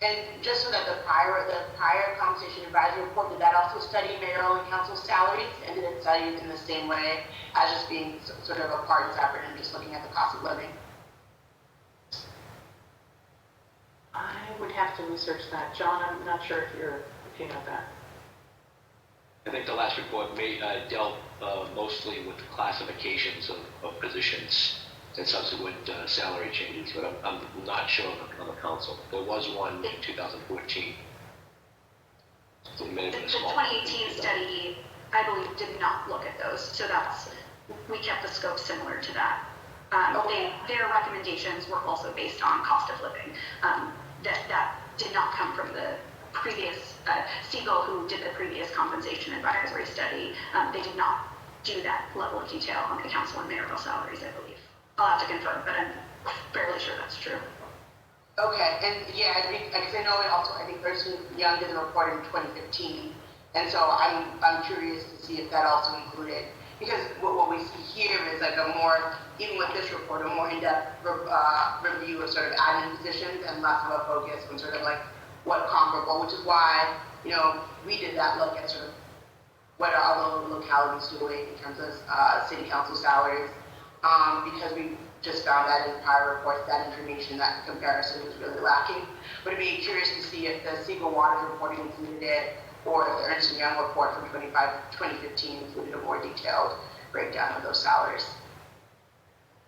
And just so that the prior Compensation Advisory Report, did that also study mayoral and council salaries, and did it study it in the same way as just being sort of apart and separate and just looking at the cost of living? I would have to research that. John, I'm not sure if you know that. I think the last report dealt mostly with classifications of positions and subsequent salary changes, but I'm not sure on the council. There was one in 2014. So it may have been a small 2018 study, I believe, did not look at those, so we kept the scope similar to that. Their recommendations were also based on cost of living. That did not come from the previous Siegel, who did the previous compensation advisory study. They did not do that level of detail on the council and mayoral salaries, I believe. I'll have to confirm, but I'm fairly sure that's true. Okay, and yeah, because I know it also, I think Thurston Young did the report in 2015, and so I'm curious to see if that also included because what we see here is like a more, even with this report, a more in-depth review of sort of admin positions and less of a focus on sort of like what comparable, which is why, you know, we did that look at sort of what are other localities doing in terms of city council salaries, because we just found that in prior reports, that information, that comparison was really lacking. But I'd be curious to see if the Siegel Water reporting included it, or if the Ernst & Young report from 2015 included a more detailed breakdown of those salaries.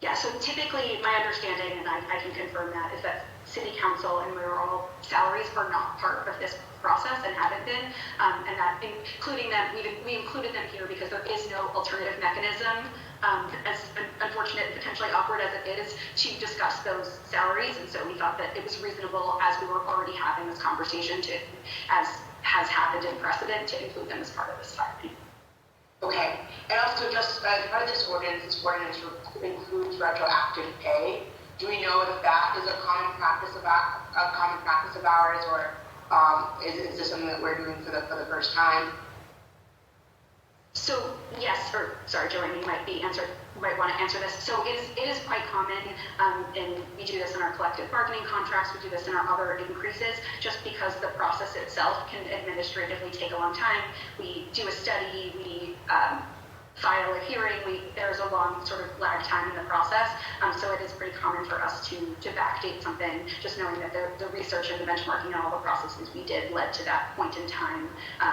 Yeah, so typically my understanding, and I can confirm that, is that city council and mayoral salaries are not part of this process and haven't been, and that including them, we included them here because there is no alternative mechanism, as unfortunate and potentially awkward as it is, to discuss those salaries, and so we thought that it was reasonable, as we were already having this conversation, to, as has happened in precedent, to include them as part of this filing. Okay, and also just as part of this ordinance includes retroactive pay. Do we know if that is a common practice of ours, or is this something that we're doing for the first time? So yes, or sorry, Joanne, you might want to answer this. So it is quite common, and we do this in our collective bargaining contracts. We do this in our other increases, just because the process itself can administratively take a long time. We do a study, we file a hearing. There's a long sort of lag time in the process, so it is pretty common for us to backdate something, just knowing that the research and the benchmarking and all the processes we did led to that point in time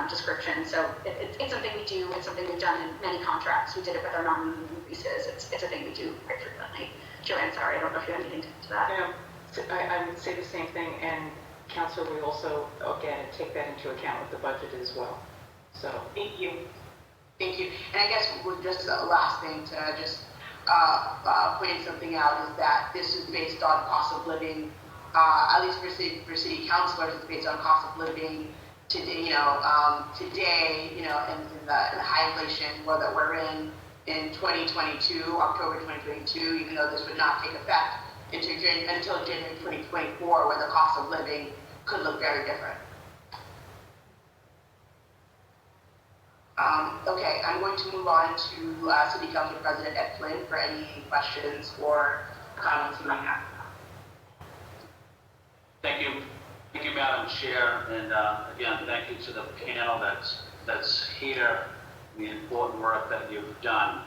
description. So it's something we do. It's something we've done in many contracts. We did it with our non-union increases. It's a thing we do quite frequently. Joanne, sorry, I don't know if you have anything to add to that. Yeah, so I would say the same thing, and Council, we also, again, take that into account with the budget as well. So thank you. Thank you. And I guess just the last thing to just point something out is that this is based on cost of living, at least for city councilors, it's based on cost of living today, today, in the high inflation world that we're in 2022, October 2022, even though this would not take effect until January 2024, where the cost of living could look very different. Okay, I'm going to move on to City Council President Ed Flynn for any questions or comments you might have. Thank you, Madam Chair, and again, thank you to the panel that's here, the important work that you've done.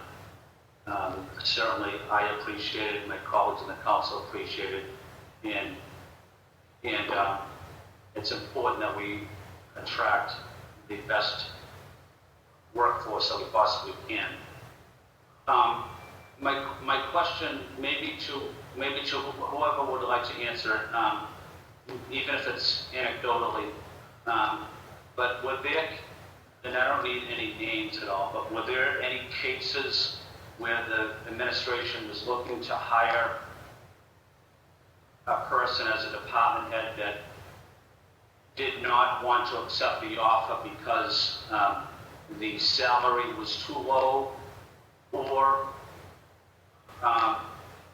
Certainly, I appreciate it, my colleagues in the council appreciate it, and it's important that we attract the best workforce that we possibly can. My question, maybe to whoever would like to answer it, even if it's anecdotally, but were there, and I don't need any names at all, but were there any cases where the administration was looking to hire a person as a department head that did not want to accept the offer because the salary was too low, or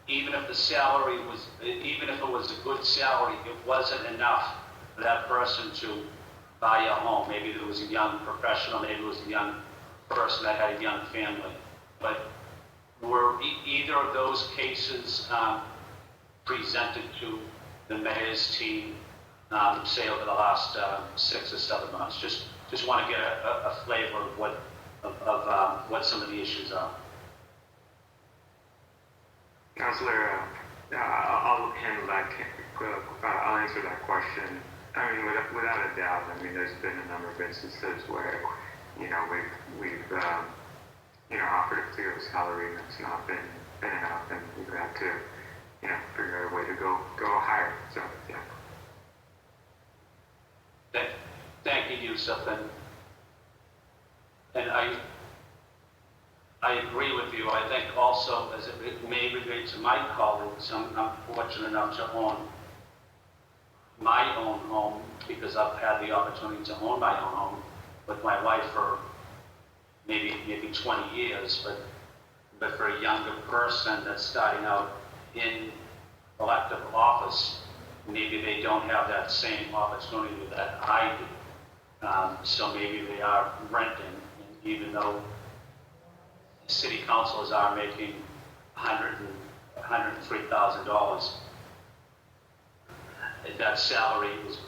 even if it was a good salary, it wasn't enough for that person to buy a home. Maybe there was a young professional, maybe it was a young person that had a young family. But were either of those cases presented to the mayor's team, say over the last 6 or 7 months? Just want to get a flavor of what some of the issues are. Councilor, I'll handle that. I'll answer that question. I mean, without a doubt. I mean, there's been a number of instances where, we've offered a clear salary and it's not been enough, and we've had to, figure out a way to go higher. So, yeah. Thank you, Yusuf, and I agree with you. I think also, as it may relate to my colleagues, I'm fortunate enough to own my own home because I've had the opportunity to own my own home with my wife for maybe 20 years, but for a younger person that's starting out in elective office, maybe they don't have that same opportunity that I do. So maybe they are renting, even though city councilors are making $103,000. That salary is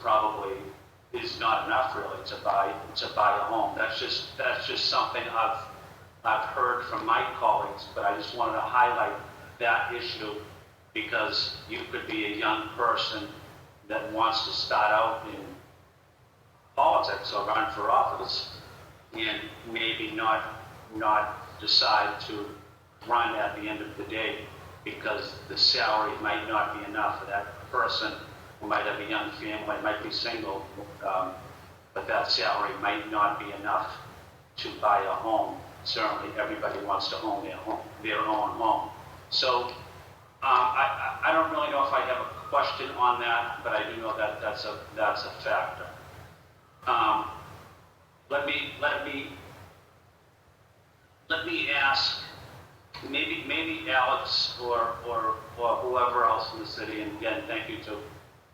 not enough really to buy a home. That's just something I've heard from my colleagues, but I just wanted to highlight that issue because you could be a young person that wants to start out in politics or run for office and maybe not decide to run at the end of the day because the salary might not be enough for that person who might have a young family, might be single, but that salary might not be enough to buy a home. Certainly everybody wants to own their own home. So I don't really know if I have a question on that, but I do know that that's a factor. Let me ask, maybe Alex or whoever else in the city, and again, thank you to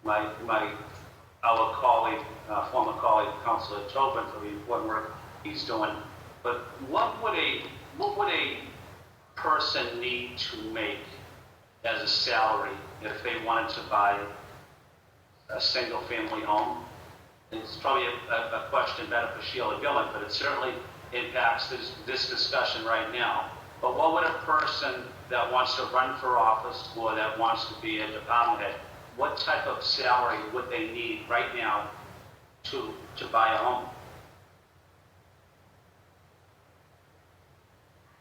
our colleague, former colleague, Councilor Tobin, for the important work he's doing. But what would a person need to make as a salary if they wanted to buy a single-family home? It's probably a question better for Sheila Gillen, but it certainly impacts this discussion right now. But what would a person that wants to run for office or that wants to be a department head, what type of salary would they need right now to buy a home?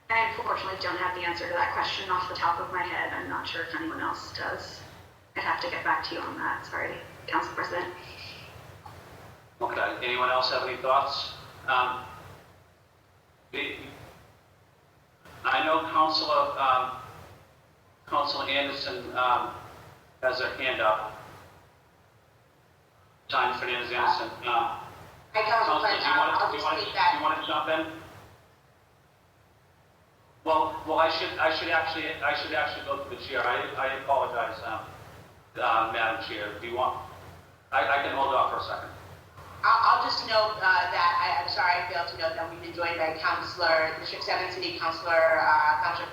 I unfortunately don't have the answer to that question off the top of my head. I'm not sure if anyone else does. I'd have to get back to you on that. Sorry, Council President. Okay, anyone else have any thoughts? I know Councilor Anderson has her hand up. Time Fernandez Anderson. Hi, Council President, I'll do just you state that. want to jump in? Well, I should actually go to the chair. I apologize, Madam Chair. Do you want? I can hold off for a second. I'll just note that I'm sorry I failed to note that we've been joined by District 7 City Councilor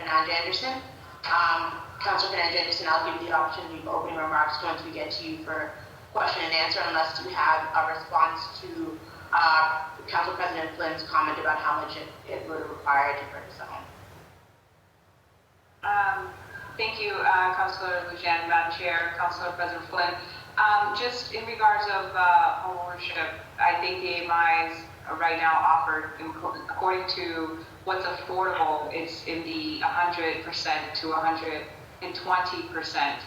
Fernandez Anderson. Councilor Fernandez Anderson, I'll give you the opportunity for opening remarks once we get to you for question and answer, unless you have a response to Council President Flynn's comment about how much it would require to purchase a home. Thank you, Councilor Lujan, Madam Chair, Councilor President Flynn. Just in regards of home ownership, I think the AMIs right now offered, according to what's affordable, it's in the 100% to 120%.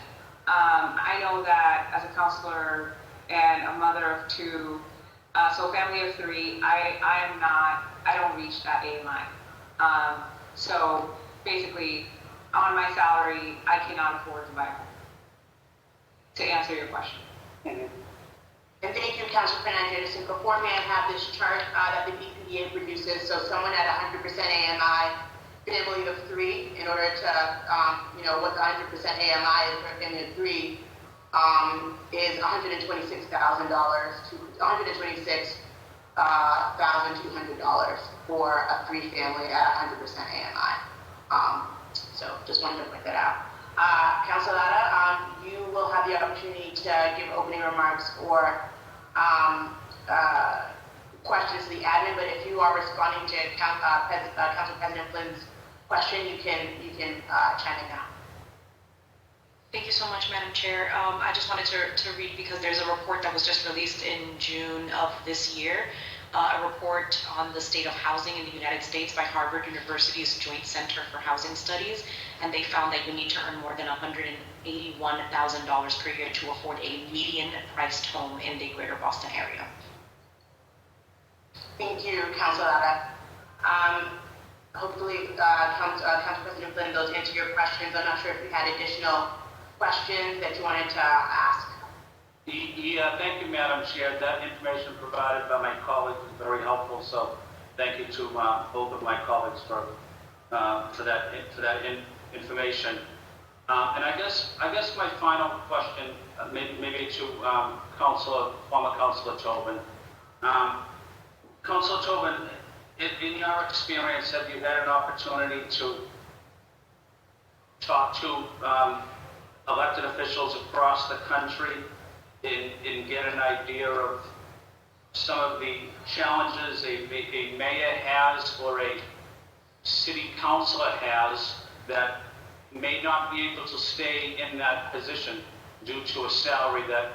I know that as a councilor and a mother of two, so family of three, I don't reach that AMI. So basically, on my salary, I cannot afford to buy a home. To answer your question. And thank you, Councilor Fernandez. And before me, I have this chart that the BPDA produces. So someone at 100% AMI, family of three, in order to, what the 100% AMI is for a family of three, is $126,000 to $126,200 for a three family at 100% AMI. So just wanted to point that out. Councilor Latta, you will have the opportunity to give opening remarks or questions to the admin, but if you are responding to Council President Flynn's question, you can chime in now. Thank you so much, Madam Chair. I just wanted to read, because there's a report that was just released in June of this year, a report on the state of housing in the United States by Harvard University's Joint Center for Housing Studies, and they found that you need to earn more than $181,000 per year to afford a median-priced home in the greater Boston area. Thank you, Councilor Latta. Hopefully, Council President Flynn, those answer your questions. I'm not sure if you had additional questions that you wanted to ask. Yeah, thank you, Madam Chair. That information provided by my colleagues is very helpful. So, thank you to both of my colleagues for that information. And I guess my final question, maybe to former Councilor Tobin. Councilor Tobin, in your experience, have you had an opportunity to talk to elected officials across the country and get an idea of some of the challenges a mayor has or a city councilor has that may not be able to stay in that position due to a salary that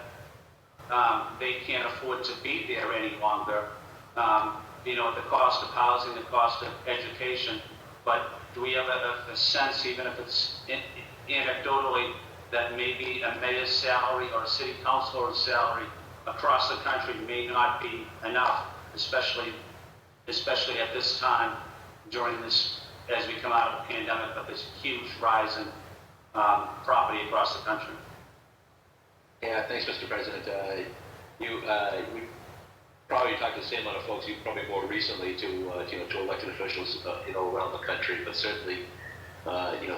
they can't afford to be there any longer? You know, the cost of housing, the cost of education, but do we have a sense, even if it's anecdotally, that maybe a mayor's salary or a city councilor's salary across the country may not be enough, especially at this time during this, as we come out of the pandemic, but this huge rise in property across the country? Yeah, thanks, Mr. President. We probably talked to the same amount of folks, you probably more recently to elected officials, around the country, but certainly,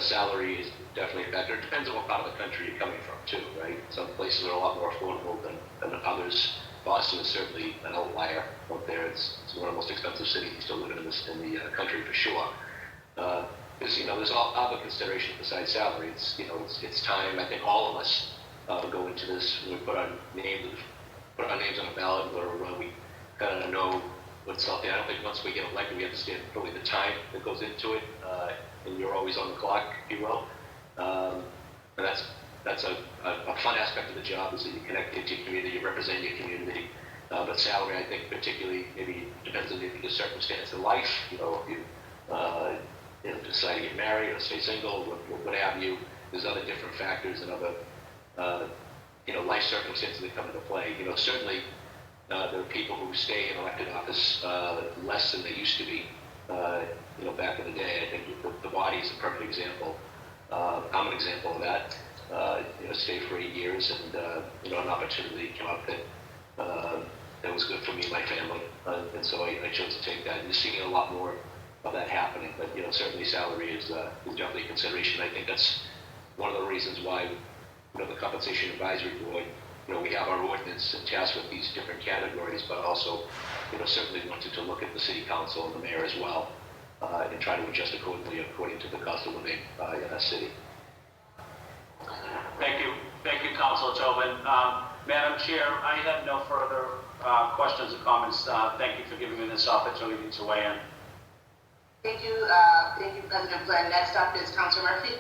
salary is definitely a factor. It depends on what part of the country you're coming from too, right? Some places are a lot more affordable than others. Boston is certainly an outlier out there. It's one of the most expensive cities to live in the country for sure. There's all other considerations besides salary. It's time. I think all of us go into this when we put our names on a ballot, where we kind of know what's out there. I don't think once we get elected, we understand probably the time that goes into it, and you're always on the clock, if you will. And that's a fun aspect of the job, is that you connect to your community, you represent your community. But salary, I think, particularly, maybe depends on the circumstance in life. If you decide to get married or stay single, what have you. There's other different factors and other life circumstances that come into play. Certainly there are people who stay in elected office less than they used to be. Back in the day, I think the body is a perfect example. I'm an example of that. Stayed for 8 years, and an opportunity came up that was good for me and my family, and so I chose to take that. And you're seeing a lot more of that happening, but certainly salary is definitely a consideration. I think that's one of the reasons why the Compensation Advisory Board, we have our ordinance and tasked with these different categories, but also certainly wanted to look at the city council and the mayor as well, and try to adjust according to the cost of living in our city. Thank you, Councilor Tobin. Madam Chair, I have no further questions or comments. Thank you for giving me this opportunity to weigh in. Thank you, President Flynn. Next up is Councilor Murphy.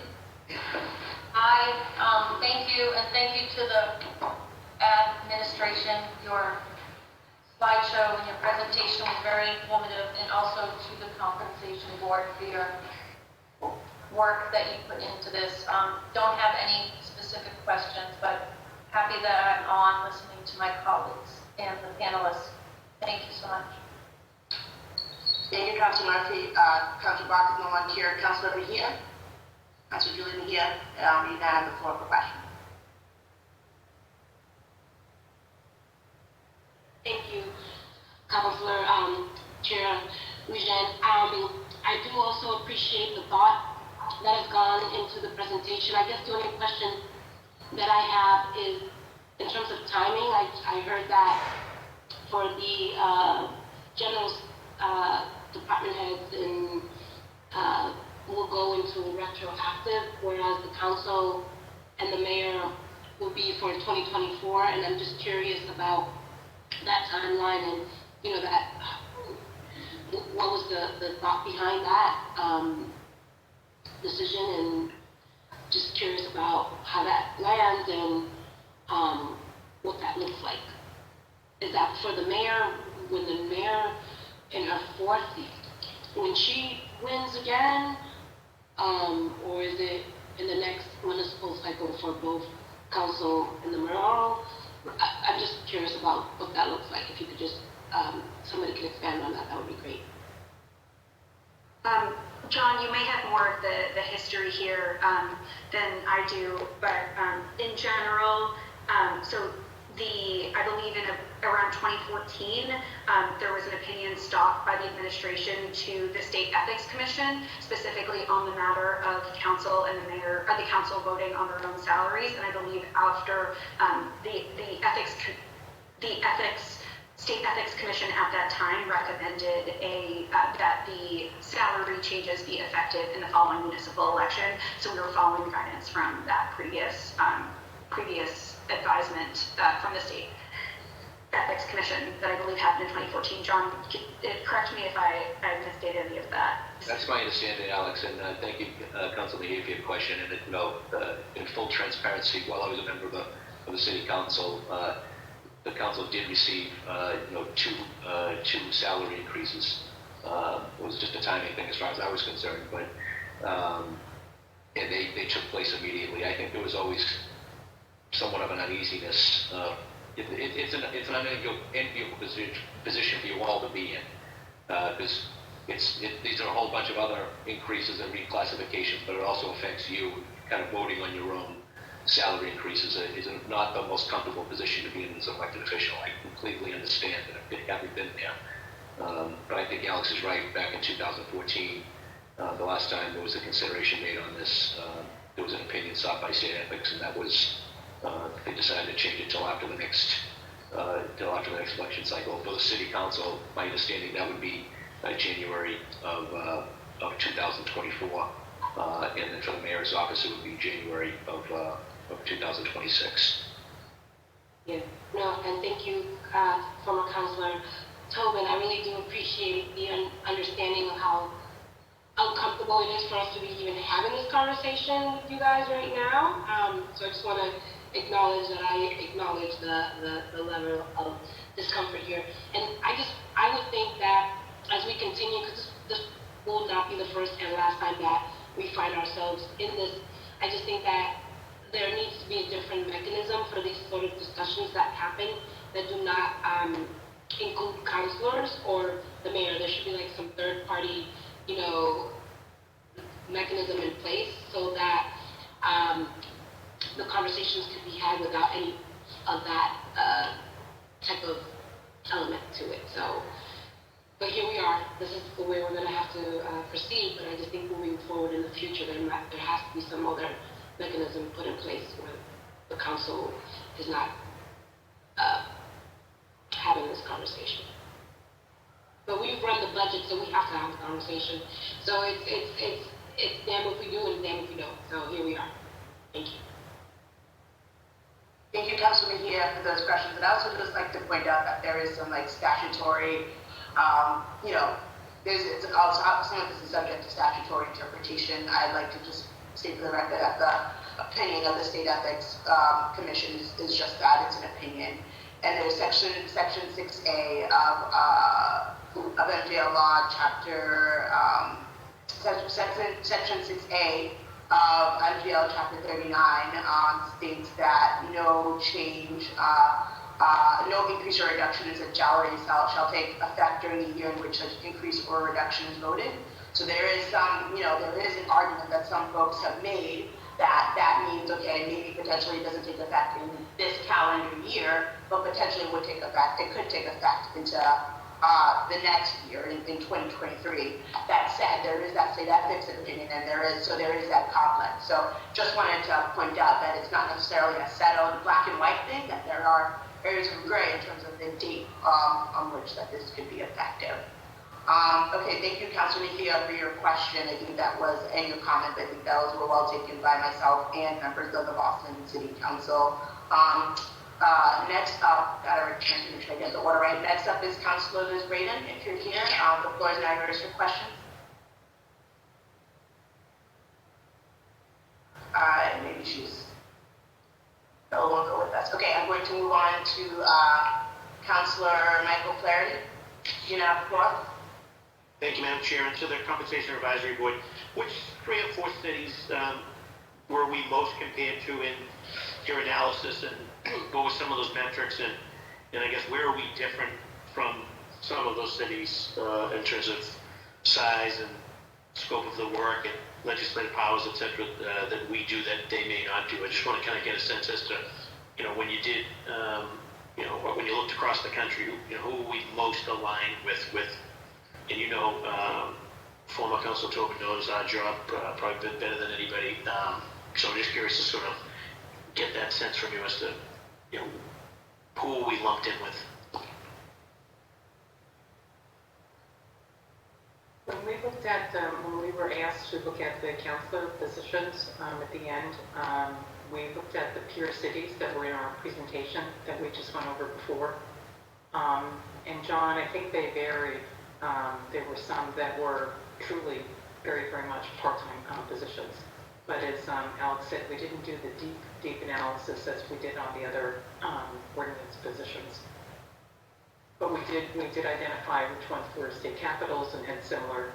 Thank you, and thank you to the administration. Your slideshow and your presentation was very informative, and also to the Compensation Board for your work that you put into this. Don't have any specific questions, but happy that I'm on listening to my colleagues and the panelists. Thank you so much. Thank you, Councilor Murphy. Councilor Barker, no one here. Councilor Mejia. Councilor Julie Mejia, you now have the floor for questions. Thank you, Councilor Chair Eugene. I do also appreciate the thought that has gone into the presentation. I guess the only question that I have is, in terms of timing, I heard that for the general department heads and will go into retroactive, whereas the council and the mayor will be for 2024. And I'm just curious about that timeline and what was the thought behind that decision, and just curious about how that lands and what that looks like. Is that for the mayor, when the mayor in her fourth, when she wins again, or is it in the next municipal cycle for both council and the mayoral? I'm just curious about what that looks like. If you could just, somebody can expand on that, that would be great. John, you may have more of the history here than I do, but in general, I believe in around 2014, there was an opinion stopped by the administration to the State Ethics Commission, specifically on the matter of council and the mayor, the council voting on their own salaries. And I believe after the ethics State Ethics Commission at that time recommended that the salary changes be effective in the following municipal election. So we were following guidance from that previous advisement from the State Ethics Commission that I believe happened in 2014. John, correct me if I misstated any of that. That's my understanding, Alex, and thank you, Councilor Mahir, for your question. And in full transparency, while I was a member of the City Council, the council did receive, two salary increases. It was just a timing thing as far as I was concerned, but and they took place immediately. I think there was always somewhat of an uneasiness. It's an enviable position for you all to be in, because these are a whole bunch of other increases and reclassifications, but it also affects you. Kind of voting on your own salary increases is not the most comfortable position to be in as an elected official. I completely understand that. I've never been there. But I think Alex is right. Back in 2014, the last time there was a consideration made on this, there was an opinion sought by State Ethics, and that was they decided to change it till after the next election cycle. For the City Council, my understanding that would be January of 2024, and then for the Mayor's office it would be January of 2026. Yeah, no, and thank you, former Councilor Tobin. I really do appreciate the understanding of how uncomfortable it is for us to be even having this conversation with you guys right now. So I just want to acknowledge that I acknowledge the level of discomfort here. And I would think that as we continue, because this will not be the first and last time that we find ourselves in this, I just think that there needs to be a different mechanism for these sort of discussions that happen that do not include councilors or the mayor. There should be like some third party, mechanism in place so that the conversations could be had without any of that type of element to it. So, but here we are. This is the way we're going to have to proceed. But I just think moving forward in the future, there has to be some other mechanism put in place where the council is not having this conversation. But we run the budget, so we have to have the conversation. So it's damn if we do and damn if we don't. So here we are. Thank you. Thank you, Councilor Mejia, for those questions. And I also just like to point out that there is some statutory, it's also some of this is subject to statutory interpretation. I'd like to just state for the record that the opinion of the State Ethics Commission is just that, it's an opinion. And there's section 6A of MGL Law, chapter section 6A of MGL Chapter 39 states that no change, no increase or reduction in such salary shall take effect during the year in which such increase or reduction is voted. So there is there is an argument that some folks have made that means, okay, maybe potentially it doesn't take effect in this calendar year, but potentially it could take effect into the next year in 2023. That said, there is that State Ethics opinion, and there is that conflict. So just wanted to point out that it's not necessarily a settled black and white thing, that there are areas of gray in terms of the date on which that this could be effective. Okay, thank you, Councilor Mejia, for your question. I think that was, and your comment, I think that was well taken by myself and members of the Boston City Council. Next up, gotta make sure I get the order right. Next up is Councilor Liz Braden. If you're here, the floor is now yours for questions. Maybe she's no longer with us. Okay, I'm going to move on to Councilor Michael Flaherty. You know, the floor. Thank you, Madam Chair. And to the Compensation Advisory Board, which 3 or 4 cities were we most compared to in your analysis, and what were some of those metrics, and I guess where are we different from some of those cities in terms of size and scope of the work and legislative powers, et cetera, that we do that they may not do? I just want to kind of get a sense as to, when you did, when you looked across the country, who are we most aligned with, and former Councilor Tobin knows our job probably better than anybody. So I'm just curious to sort of get that sense from you as to, who are we lumped in with? were asked to look at the counselor positions at the end. We looked at the peer cities that were in our presentation that we just went over before. And John, I think they varied. There were some that were truly very, very much part-time positions. But as Alex said, we didn't do the deep analysis as we did on the other ordinance positions. But we did identify which ones were state capitals and had similar.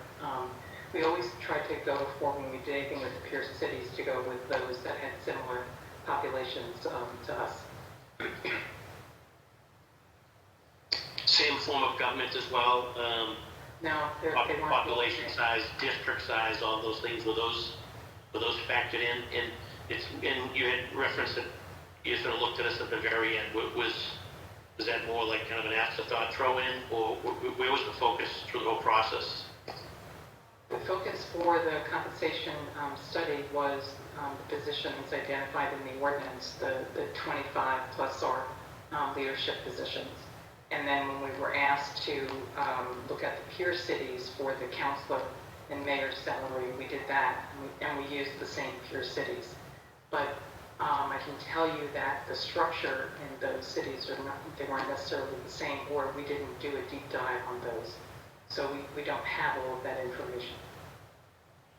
We always tried to go for, when we did anything with the peer cities, to go with those that had similar populations to us. Same form of government as well. No, they weren't. Population size, district size, all those things, were those factored in? And you had referenced that you sort of looked at us at the very end. Was that more like kind of an afterthought throw in, or where was the focus through the whole process? The focus for the compensation study was the positions identified in the ordinance, the 25 plus our leadership positions. And then when we were asked to look at the peer cities for the counselor and mayor's salary, we did that, and we used the same peer cities. But I can tell you that the structure in those cities they weren't necessarily the same, or we didn't do a deep dive on those. So we don't have all of that information.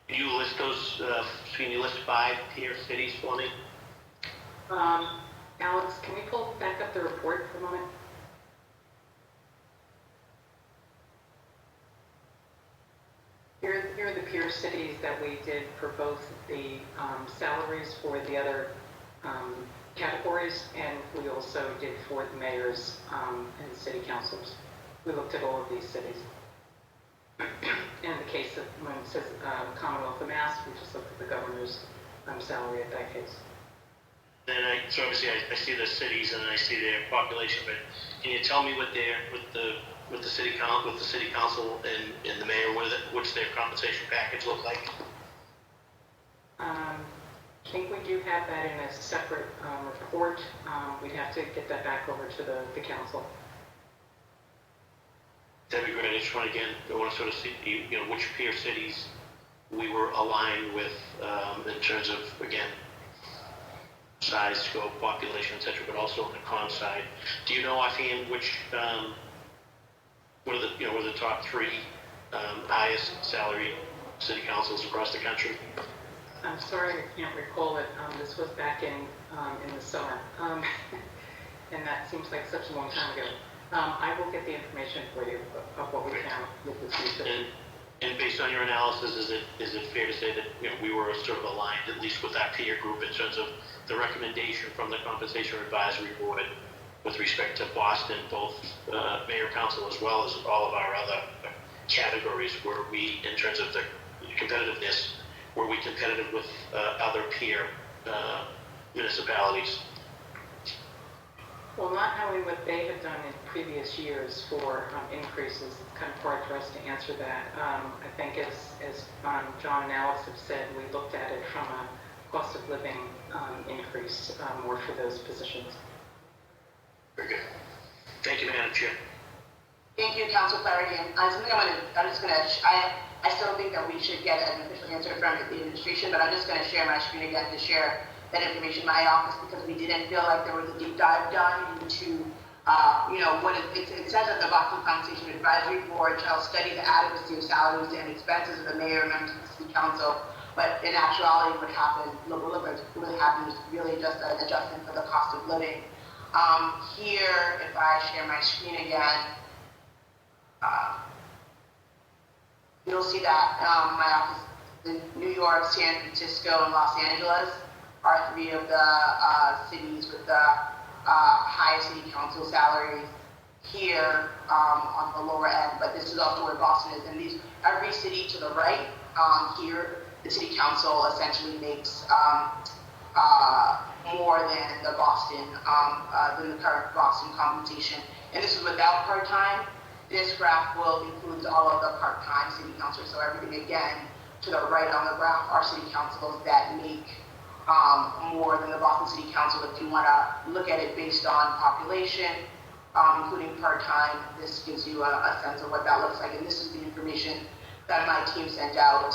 Can you list those, can you list 5 peer cities for me? Alex, can we pull back up the report for a moment? Here are the peer cities that we did for both the salaries for the other categories, and we also did for the mayors and the city councilors. We looked at all of these cities. In the case of when it says Commonwealth of Mass, we just looked at the governor's salary at that case. Then so obviously I see the cities and I see their population, but can you tell me what the city council and the mayor, what's their compensation package look like? I think we do have that in a separate report. We'd have to get that back over to the council. That'd be great. I just want to sort of see, which peer cities we were aligned with in terms of, again, size, scope, population, etc., but also on the comp side. Do you know offhand which, what are the top 3 highest salary city councils across the country? I'm sorry, I can't recall it. This was back in the summer, and that seems like such a long time ago. I will get the information for you of what we found with the cities. And based on your analysis, is it fair to say that we were sort of aligned, at least with that peer group, in terms of the recommendation from the Compensation Advisory Board with respect to Boston, both mayor, council, as well as all of our other categories, were we, in terms of the competitiveness, were we competitive with other peer municipalities? Well, not knowing what they had done in previous years for increases, it's kind of hard for us to answer that. I think as John and Alex have said, we looked at it from a cost of living increase more for those positions. Very good. Thank you, Madam Chair. Thank you, Council Flaherty. I still think that we should get an official answer from the administration, but I'm just going to share my screen again to share that information in my office, because we didn't feel like there was a deep dive done into, it says that the Boston Compensation Advisory Board shall study the adequacy of salaries and expenses of the mayor and members of the city council, but in actuality what happened was really just an adjustment for the cost of living. Here, if I share my screen again, you'll see that my office in New York, San Francisco, and Los Angeles are 3 of the cities with the highest city council salaries here on the lower end, but this is also where Boston is. And every city to the right here, the city council essentially makes more than the than the current Boston compensation. And this is without part-time. This graph will include all of the part-time city councilors. So everything again to the right on the graph are city councils that make more than the Boston City Council. If you want to look at it based on population, including part-time, this gives you a sense of what that looks like. And this is the information that my team sent out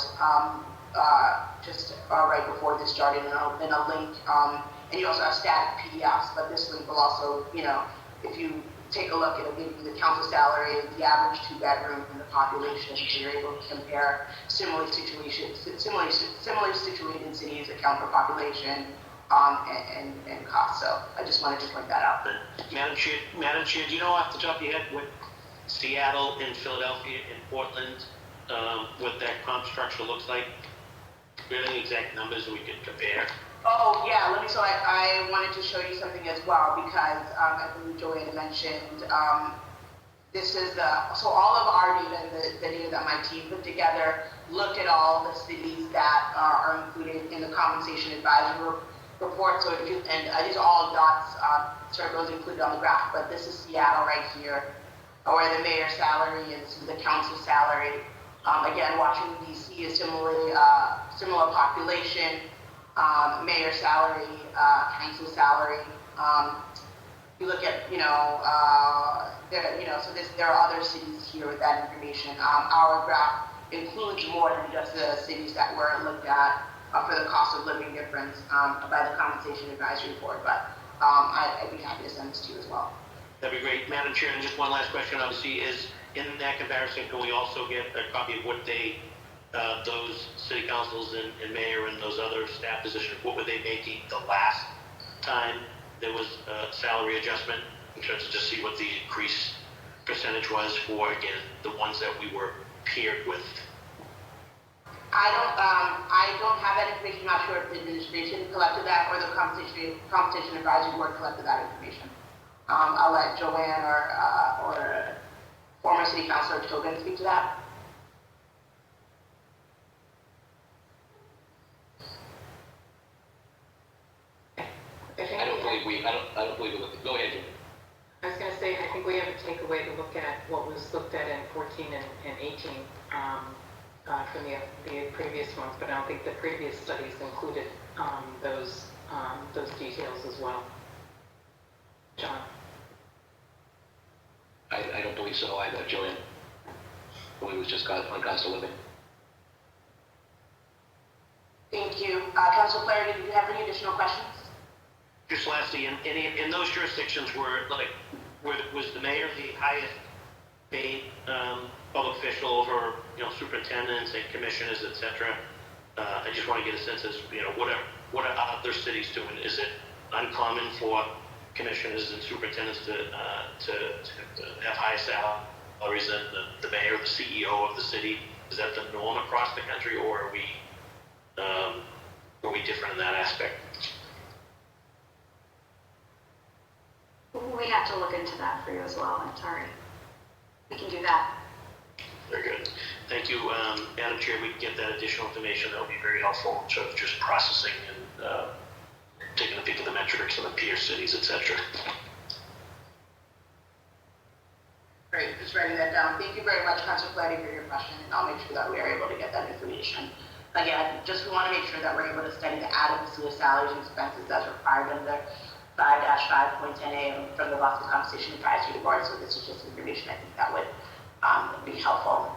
just right before this started in a link. And you also have static PDFs, but this link will also, if you take a look, it'll give you the council salary, the average 2-bedroom, and the population, so you're able to compare similarly situated cities, account for population, and cost. So I just wanted to point that out. Madam Chair, do you know off the top of your head what Seattle and Philadelphia and Portland, what that comp structure looks like? Do you have any exact numbers we could compare? Oh, yeah, I wanted to show you something as well, because I believe Joanna mentioned, this is so all of our data, the data that my team put together, looked at all the cities that are included in the compensation advisory report. So these are all dots, circles included on the graph, but this is Seattle right here, where the mayor's salary and this is the council salary. Again, Washington, D.C. is similar population, mayor salary, council salary. You look at, there are other cities here with that information. Our graph includes more than just the cities that were looked at for the cost of living difference by the compensation advisory board. But I'd be happy to send this to you as well. That'd be great. Madam Chair, and just one last question, obviously, is in that comparison, can we also get a copy of what those city councils and mayor and those other staff positions, what were they making the last time there was a salary adjustment, in terms of just see what the increase percentage was for, again, the ones that we were paired with? I don't have that information. I'm not sure if the administration collected that or the compensation advisory board collected that information. I'll let Joanne or former city councilor Tobin speak to that. I don't believe we looked at, go ahead, Jim. I was going to say, I think we have to take away to look at what was looked at in 14 and 18 from the previous ones, but I don't think the previous studies included those details as well. John? I don't believe so either, Joanne. I believe it was just on cost of living. Thank you. Councilor Flaherty, do you have any additional questions? Just lastly, in those jurisdictions was the mayor the highest paid public official over, superintendents and commissioners, etc.? I just want to get a sense as, what are other cities doing? Is it uncommon for commissioners and superintendents to have higher salaries than the mayor, the CEO of the city? Is that the norm across the country, or are we different in that aspect? We have to look into that for you as well. I'm sorry. We can do that. Very good. Thank you, Madam Chair. We can get that additional information. That will be very helpful in terms of just processing and taking a peek at the metrics of the peer cities, etc. Great, just writing that down. Thank you very much, Councilor Flaherty, for your question, and I'll make sure that we are able to get that information. Again, we want to make sure that we're able to study the adequacy of salaries and expenses as required under 5-5.10a from the Boston Compensation Advisory Board. So this is just information I think that would be helpful.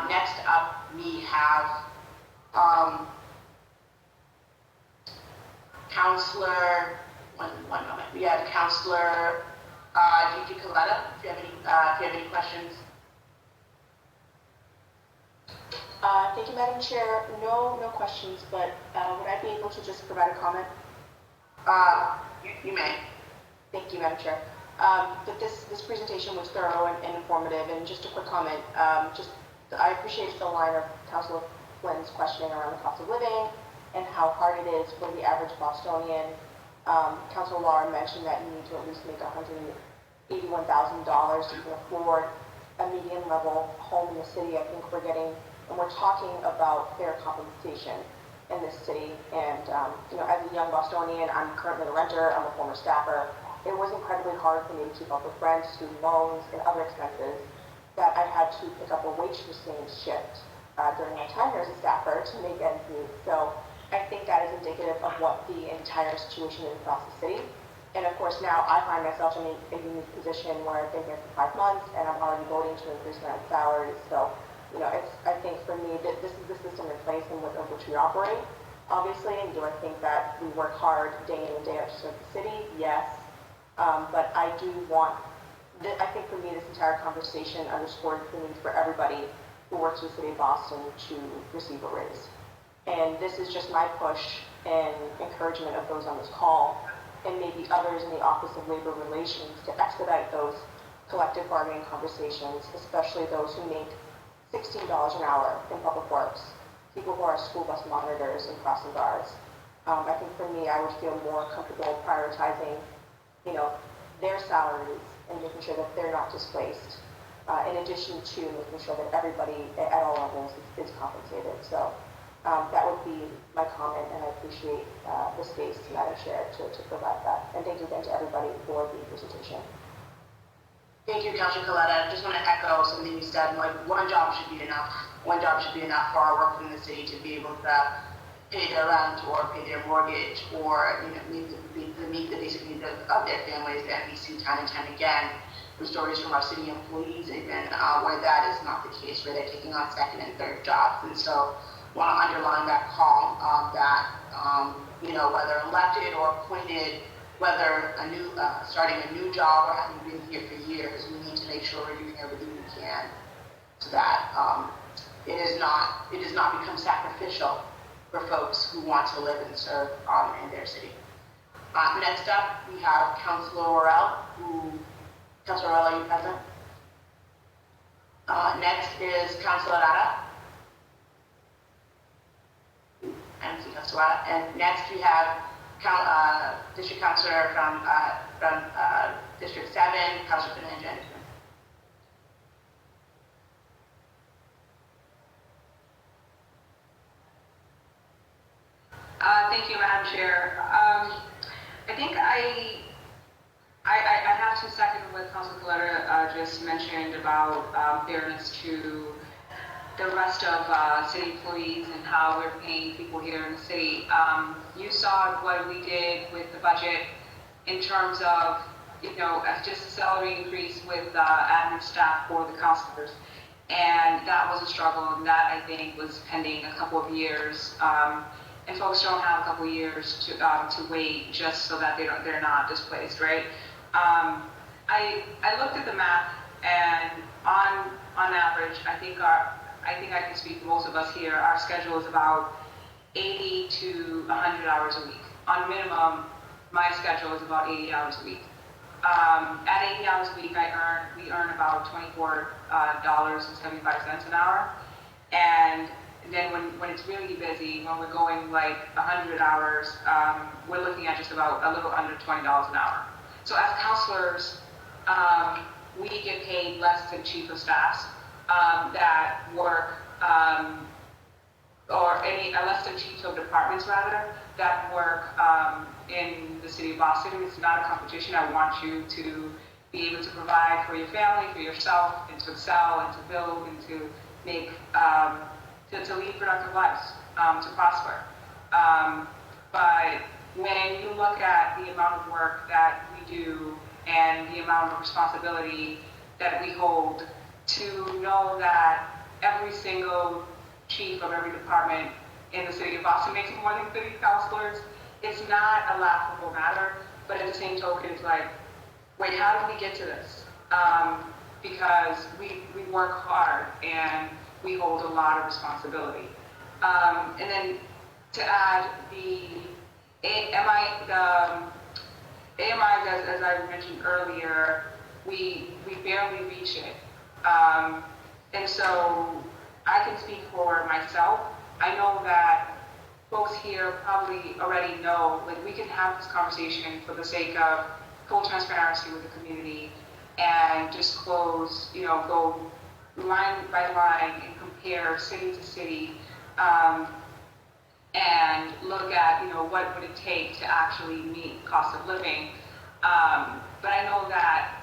Next up, we have Councilor. One moment. We have Councilor Gigi Coletta. If you have any questions. Thank you, Madam Chair. No questions, but would I be able to just provide a comment? You may. Thank you, Madam Chair. But this presentation was thorough and informative, and just a quick comment. I appreciate the line of Councilor Flynn's questioning around the cost of living and how hard it is for the average Bostonian. Councilor Laura mentioned that you need to at least make $181,000 to even afford a median level home in the city. I think we're talking about fair compensation in this city. And as a young Bostonian, I'm currently a renter, I'm a former staffer. It was incredibly hard for me to keep up with rent, student loans, and other expenses that I had to pick up a wage-for-same shift during my time here as a staffer to make ends meet. So I think that is indicative of what the entire situation is across the city. And of course, now I find myself in a unique position where I've been here for 5 months and I'm already voting to increase my own salary. So I think for me that this is the system in place in which we operate, obviously. And do I think that we work hard day in and day out to serve the city? Yes. But I do want, I think for me this entire conversation underscored the need for everybody who works with the city of Boston to receive a raise. And this is just my push and encouragement of those on this call and maybe others in the Office of Labor Relations to expedite those collective bargaining conversations, especially those who make $16 an hour in public works, people who are school bus monitors and crossing guards. I think for me, I would feel more comfortable prioritizing, their salaries and making sure that they're not displaced, in addition to making sure that everybody at all levels is compensated. So that would be my comment, and I appreciate the space, Madam Chair, to provide that. And thank you again to everybody for the presentation. Thank you, Councilor Coletta. I just want to echo something you said, like one job should be enough. One job should be enough for our workers in the city to be able to pay their rent or pay their mortgage or meet the basic needs of their families that we see time and time again. With stories from our city employees even where that is not the case, where they're taking on second and third jobs. And so want to underline that call that, whether elected or appointed, whether starting a new job or having been here for years, we need to make sure we're doing everything we can so that it does not become sacrificial for folks who want to live and serve in their city. Next up, we have Councilor Worrell, Councilor Worrell, are you present? Next is Councilor Rada. And next we have District Councilor from District 7, Councilor Fernandez. Thank you, Madam Chair. I think I have to second what Councilor Coletta just mentioned about fairness to the rest of city employees and how we're paying people here in the city. You saw what we did with the budget in terms of, just a salary increase with admin staff for the councilors. And that was a struggle, and that I think was pending a couple of years. And folks don't have a couple of years to wait just so that they're not displaced, right? I looked at the math, and on average, I think I can speak for most of us here. Our schedule is about 80 to 100 hours a week. On minimum, my schedule is about 80 hours a week. At 80 hours a week, we earn about $24.75 an hour. And then when it's really busy, when we're going like 100 hours, we're looking at just about a little under $20 an hour. So as councilors, we get paid less than chief of staffs that work, less than chiefs of departments rather, that work in the city of Boston. It's not a competition. I want you to be able to provide for your family, for yourself, and to excel, and to build, and to make, to lead productive lives, to prosper. But when you look at the amount of work that we do and the amount of responsibility that we hold, to know that every single chief of every department in the city of Boston makes more than 30 councilors, it's not a laughable matter, but at the same token, it's like, wait, how did we get to this? Because we work hard and we hold a lot of responsibility. And then to add the AMIs, as I mentioned earlier, we barely reach it. And so I can speak for myself. I know that folks here probably already know, like, we can have this conversation for the sake of full transparency with the community and just close, go line by line and compare city to city, and look at, what would it take to actually meet cost of living. But I know that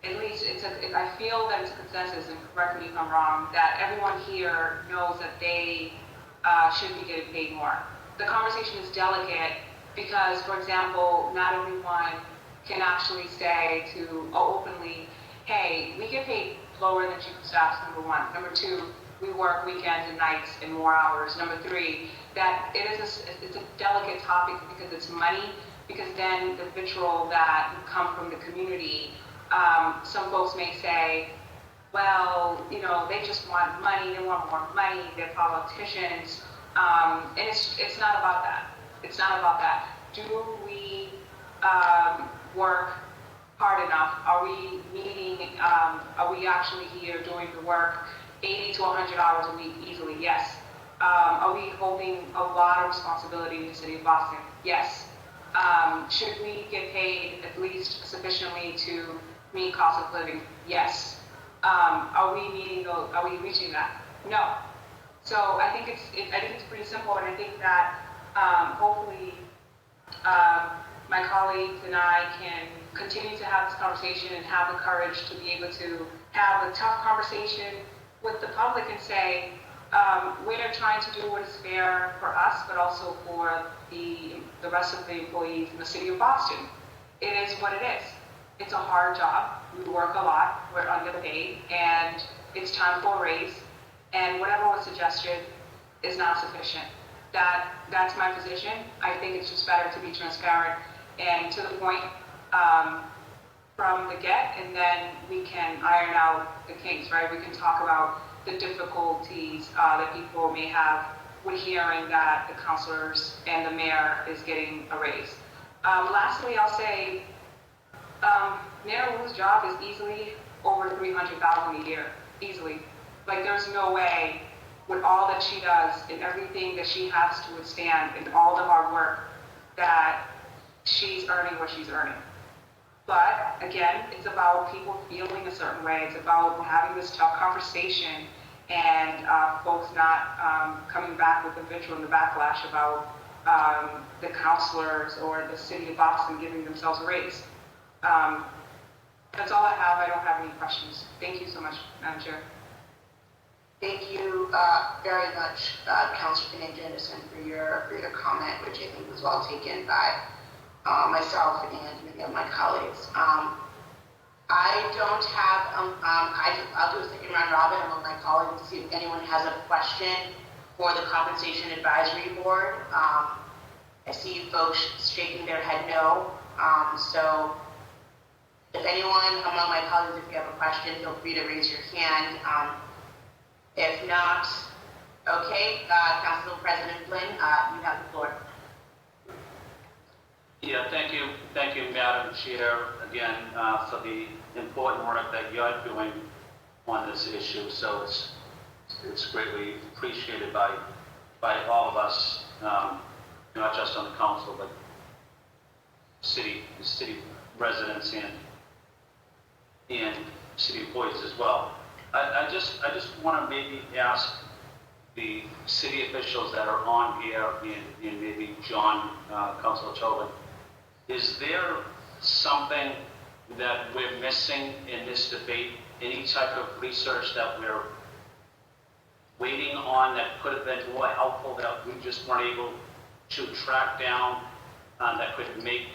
at least I feel that it's a consensus, and correct me if I'm wrong, that everyone here knows that they should be getting paid more. The conversation is delicate because, for example, not everyone can actually say openly, hey, we get paid lower than chief of staff, number one. Number two, we work weekends and nights and more hours. Number three, that it's a delicate topic because it's money, because then the vitriol that come from the community, some folks may say, well, you know, they just want money, they want more money, they're politicians, and it's not about that. It's not about that. Do we work hard enough? Are we meeting, are we actually here doing the work 80 to 100 hours a week easily? Yes. Are we holding a lot of responsibility in the city of Boston? Yes. Should we get paid at least sufficiently to meet cost of living? Yes. Are we reaching that? No. So I think it's pretty simple, and I think that hopefully my colleagues and I can continue to have this conversation and have the courage to be able to have a tough conversation with the public and say, we're trying to do what is fair for us, but also for the rest of the employees in the city of Boston. It is what it is. It's a hard job. We work a lot. We're underpaid, and it's time for a raise. And whatever was suggested is not sufficient. That's my position. I think it's just better to be transparent and to the point from the get, and then we can iron out the kinks, right? We can talk about the difficulties that people may have with hearing that the councilors and the mayor is getting a raise. Lastly, I'll say Mayor Wu's job is easily over $300,000 a year, easily. Like, there's no way, with all that she does and everything that she has to withstand and all the hard work, that she's earning what she's earning. But again, it's about people feeling a certain way. It's about having this tough conversation and folks not coming back with the vitriol and the backlash about the councilors or the city of Boston giving themselves a raise. That's all I have. I don't have any questions. Thank you so much, Madam Chair. Thank you very much, Councilor Anderson, for your comment, which I think was well taken by myself and many of my colleagues. I don't have, I'll do a second round robin among my colleagues to see if anyone has a question for the Compensation Advisory Board. I see folks shaking their head no. So if anyone among my colleagues, if you have a question, feel free to raise your hand. If not, okay, Council President Flynn, you have the floor. Yeah, thank you, Madam Chair, again, for the important work that you're doing on this issue. So it's greatly appreciated by all of us, not just on the council, but city residents and city employees as well. I just want to maybe ask the city officials that are on here and maybe John, Councilor Tobin, is there something that we're missing in this debate? Any type of research that we're waiting on that could have been more helpful that we just weren't able to track down, that could make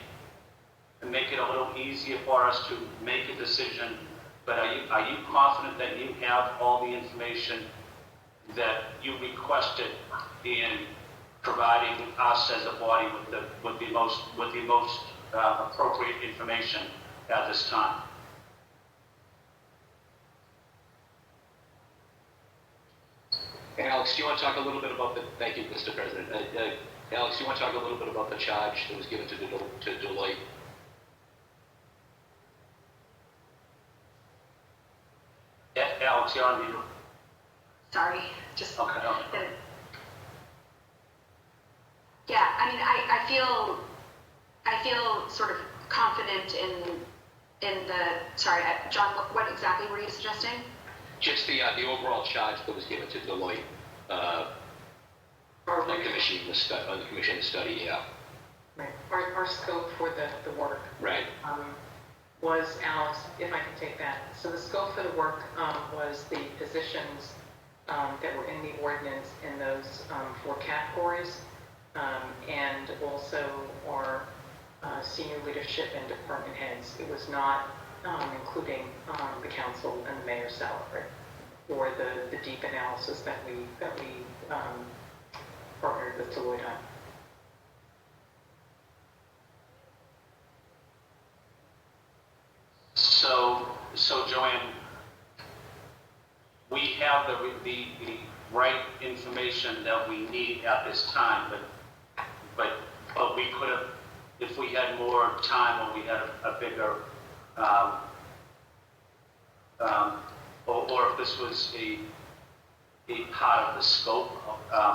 it a little easier for us to make a decision? But are you confident that you have all the information that you requested in providing us as a body with the most appropriate information at this time? Alex, do you want to talk a little bit about the? Thank you, Mr. President. Alex, do you want to talk a little bit about the charge that was given to Deloitte? Yeah, Alex, you're on mute. Sorry, just. Okay. Yeah, I mean, I feel sort of confident in the, sorry, John, what exactly were you suggesting? Just the overall charge that was given to Deloitte on the commission study, yeah. Right. Our scope for the work. Right. Was, Alex, if I can take that. So the scope for the work was the positions that were in the ordinance in those 4 categories, and also our senior leadership and department heads. It was not including the council and the mayor's salary. for the deep analysis that we partnered with Deloitte on. So Joanne, we have the right information that we need at this time, but we could have, if we had more time or we had a bigger, or if this was a part of the scope,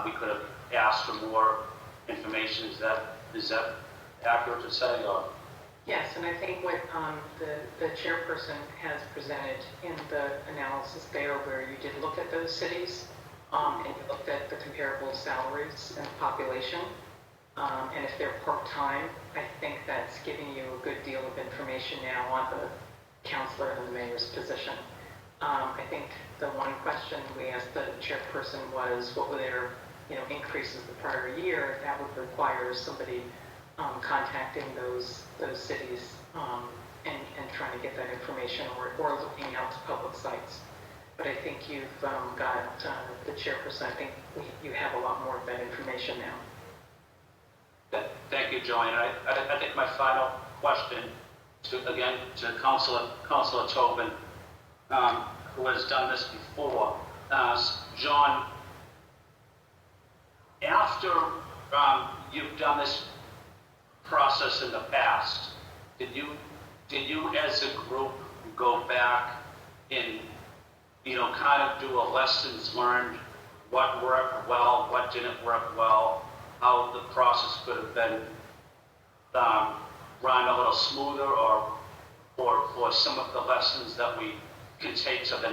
we could have asked for more information. Is that accurate to say? Or? Yes, and I think what the chairperson has presented in the analysis there, where you did look at those cities, and you looked at the comparable salaries and population, and if they're part-time, I think that's giving you a good deal of information now on the councilor and the mayor's position. I think the one question we asked the chairperson was, what were their increases the prior year? That would require somebody contacting those cities and trying to get that information or looking out to public sites. But I think you've got the chairperson. I think you have a lot more of that information now. Thank you, Joanne. I think my final question to Councilor Tobin, who has done this before. John, after you've done this process in the past, did you as a group go back and kind of do a lessons learned, what worked well, what didn't work well, how the process could have been run a little smoother, or some of the lessons that we can take to the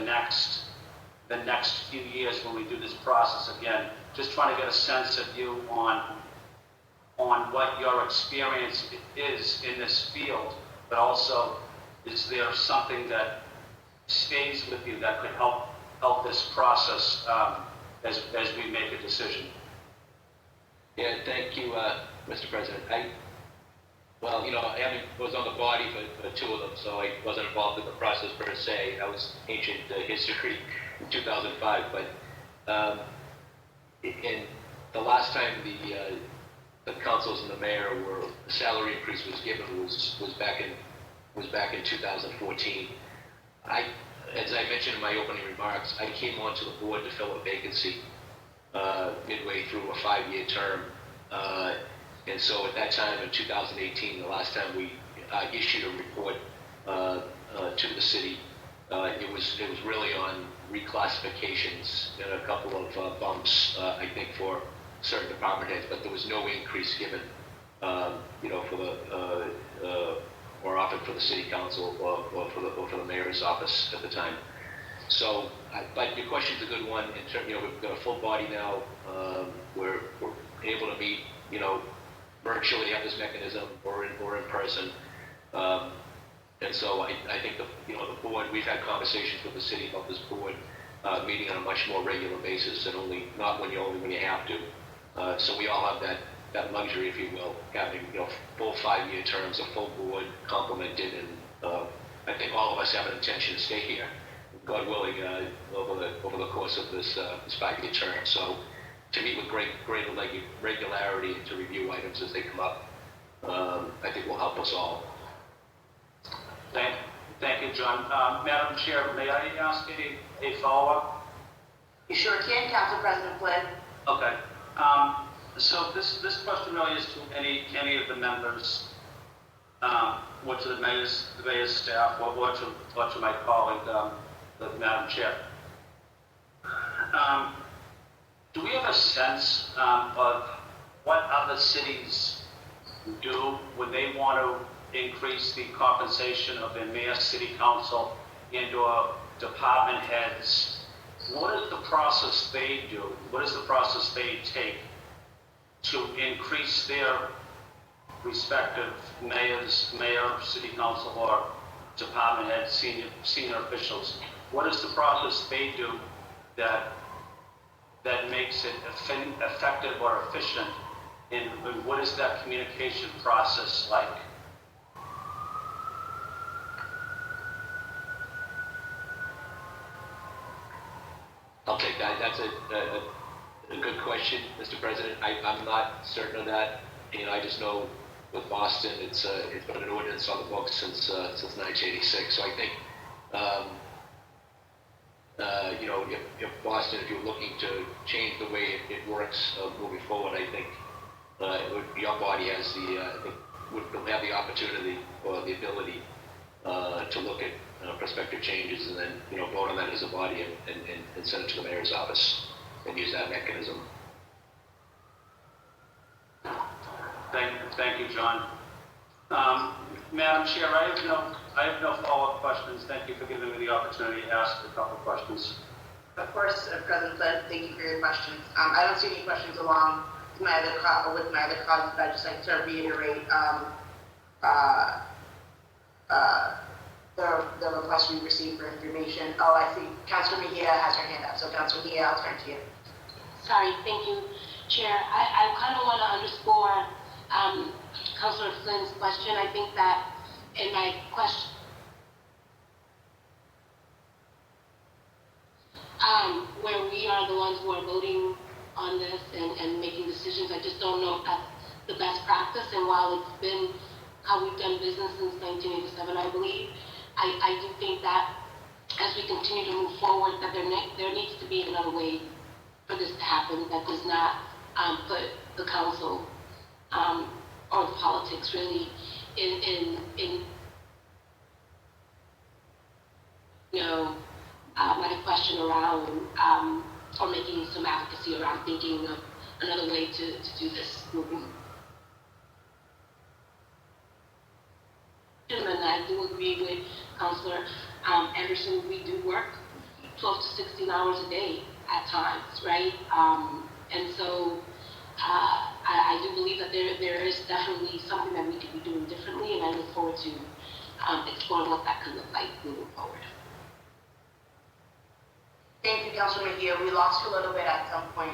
next few years when we do this process again? Just trying to get a sense of you on what your experience is in this field, but also, is there something that stays with you that could help this process as we make a decision? Yeah, thank you, Mr. President. I was on the body for two of them, so I wasn't involved in the process per se. I was ancient history in 2005, but in the last time the councils and the mayor the salary increase was given was back in 2014. As I mentioned in my opening remarks, I came onto the board to fill a vacancy midway through a 5-year term. And so at that time in 2018, the last time we issued a report to the city, it was really on reclassifications and a couple of bumps, I think, for certain department heads, but there was no increase given, for the or offered for the city council or for the mayor's office at the time. So, but your question's a good one. In terms, we've got a full body now. We're able to meet, virtually have this mechanism or in person. And so I think the board, we've had conversations with the city about this board meeting on a much more regular basis, and not when you have to. So we all have that luxury, if you will, having full 5-year terms, a full board complemented, and I think all of us have an intention to stay here, God willing, over the course of this 5-year term. So to meet with greater regularity and to review items as they come up, I think will help us all. Thank you, John. Madam Chair, may I ask a follow-up? You sure can, Council President Flynn. Okay. So this question really is to any of the members, or to the mayor's staff, or to my colleague, the Madam Chair. Do we have a sense of what other cities do when they want to increase the compensation of their mayor, city council, and/or department heads? What is the process they do? What is the process they take to increase their respective mayor, city council, or department head, senior officials? What is the process they do that makes it effective or efficient? And what is that communication process like? a good question, Mr. President. I'm not certain of that. I just know with Boston, it's been an ordinance on the books since 1986. So I think, if Boston, if you're looking to change the way it works moving forward, I think your body has would have the opportunity or the ability to look at prospective changes and then vote on that as a body and send it to the mayor's office and use that mechanism. Thank you, John. Madam Chair, I have no follow-up questions. Thank you for giving me the opportunity to ask a couple questions. Of course, President Flynn, thank you for your questions. I don't see any questions along with my other colleagues, but I'd just like to reiterate the request we received for information. Oh, I see. Councilor Mejia has her hand up. So, Councilor Mejia, I'll turn to you. Sorry, thank you, Chair. I kind of want to underscore Councilor Flynn's question. I think that in my question, where we are the ones who are voting on this and making decisions, I just don't know if that's the best practice. And while it's been how we've done business since 1987, I believe, I do think that as we continue to move forward, that there needs to be another way for this to happen that does not put the council or the politics really in my question around or making some advocacy around thinking of another way to do this moving. And I do agree with Councilor Anderson. We do work 12 to 16 hours a day at times, right? And so I do believe that there is definitely something that we could be doing differently, and I look forward to exploring what that could look like moving forward. Thank you, Councilor Mejia. We lost you a little bit at some point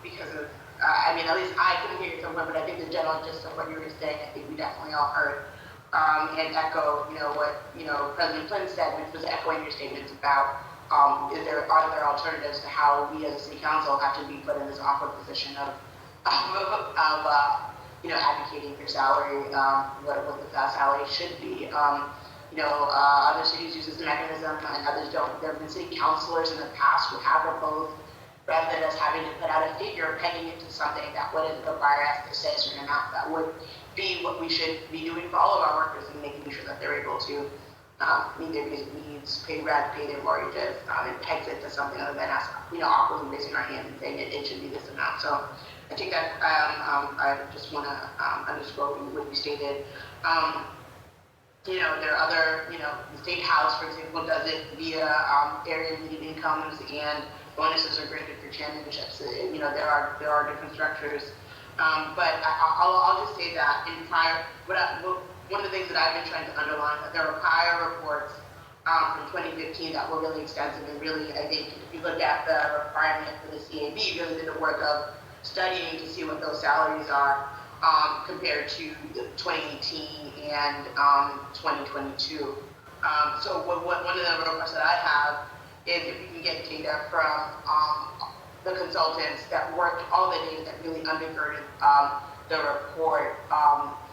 because of, at least I couldn't hear you somewhere, but I think the general gist of what you were saying, I think we definitely all heard. And echo, what, President Flynn said, which was echoing your statements about, are there alternatives to how we as a city council have to be put in this awkward position of advocating for salary, what the salary should be. Other cities use this mechanism and others don't. There have been city councilors in the past who have proposed, rather than us having to put out a figure, pegging it to something that wouldn't require us to say a certain amount, that would be what we should be doing for all of our workers and making sure that they're able to meet their basic needs, pay rent, pay their mortgages, and pegs it to something other than us, awkwardly raising our hand and saying it should be this amount. So I think that I just want to underscore what you stated. There are other, the state house, for example, does it via area median incomes, and bonuses are granted for championships. There are different structures. But I'll just say that one of the things that I've been trying to underline, that there are prior reports from 2015 that were really extensive, and really, I think, if you look at the requirement for the CAB, really did the work of studying to see what those salaries are compared to 2018 and 2022. So one of the requests that I have is if we can get data from the consultants that worked all the data that really undergirded the report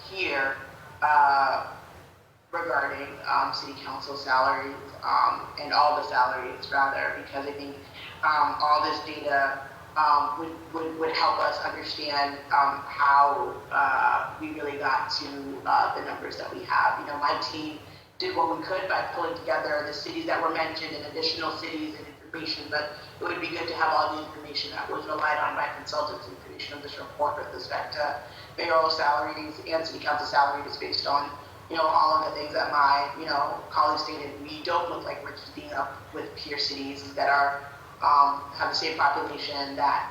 here regarding city council salaries and all the salaries rather, because I think all this data would help us understand how we really got to the numbers that we have. My team did what we could by pulling together the cities that were mentioned and additional cities and information, but it would be good to have all the information that was relied on by consultants and creation of this report with respect to mayoral salaries and city council salaries based on, all of the things that my, colleagues stated. We don't look like we're keeping up with peer cities that are, have the same population that,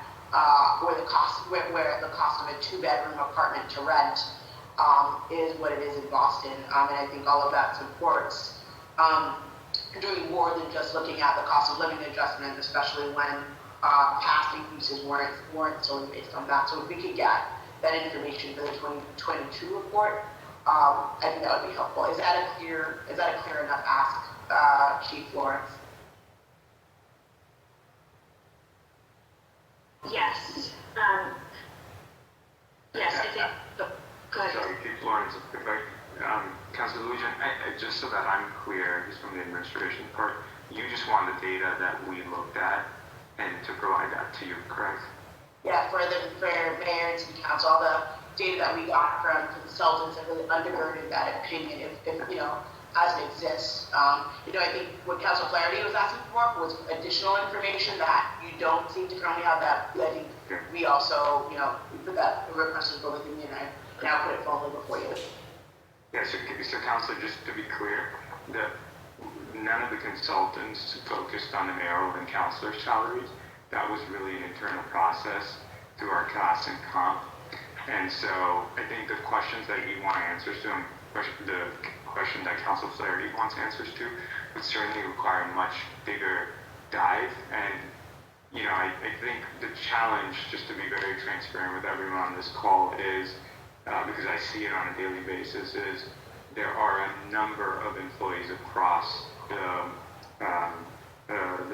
where the cost of a 2-bedroom apartment to rent is what it is in Boston. And I think all of that supports doing more than just looking at the cost of living adjustment, especially when past increases weren't solely based on that. So if we could get that information for the 2022 report, I think that would be helpful. Is that a clear enough ask, Chief Lawrence? Yes. Yes, I think, go ahead. Sorry, Chief Lawrence, if I, Councilor Lujan, just so that I'm clear, just from the administration part, you just want the data that we looked at and to provide that to you, correct? Yeah, for mayor and city council, all the data that we got from consultants that really undergirded that opinion, if you know, as it exists. You know, I think what Councilor Flaherty was asking for was additional information that you don't seem to currently have. That I think we also, you know, we put that request over with me, and I now put it formally before you. Yeah, so Councilor, just to be clear, none of the consultants focused on the mayoral and councilor salaries. That was really an internal process through our class and comp. And so I think the questions that you want answers to, and the question that Councilor Flaherty wants answers to, would certainly require a much bigger dive. And, you know, I think the challenge, just to be very transparent with everyone on this call, is, because I see it on a daily basis, is there are a number of employees across the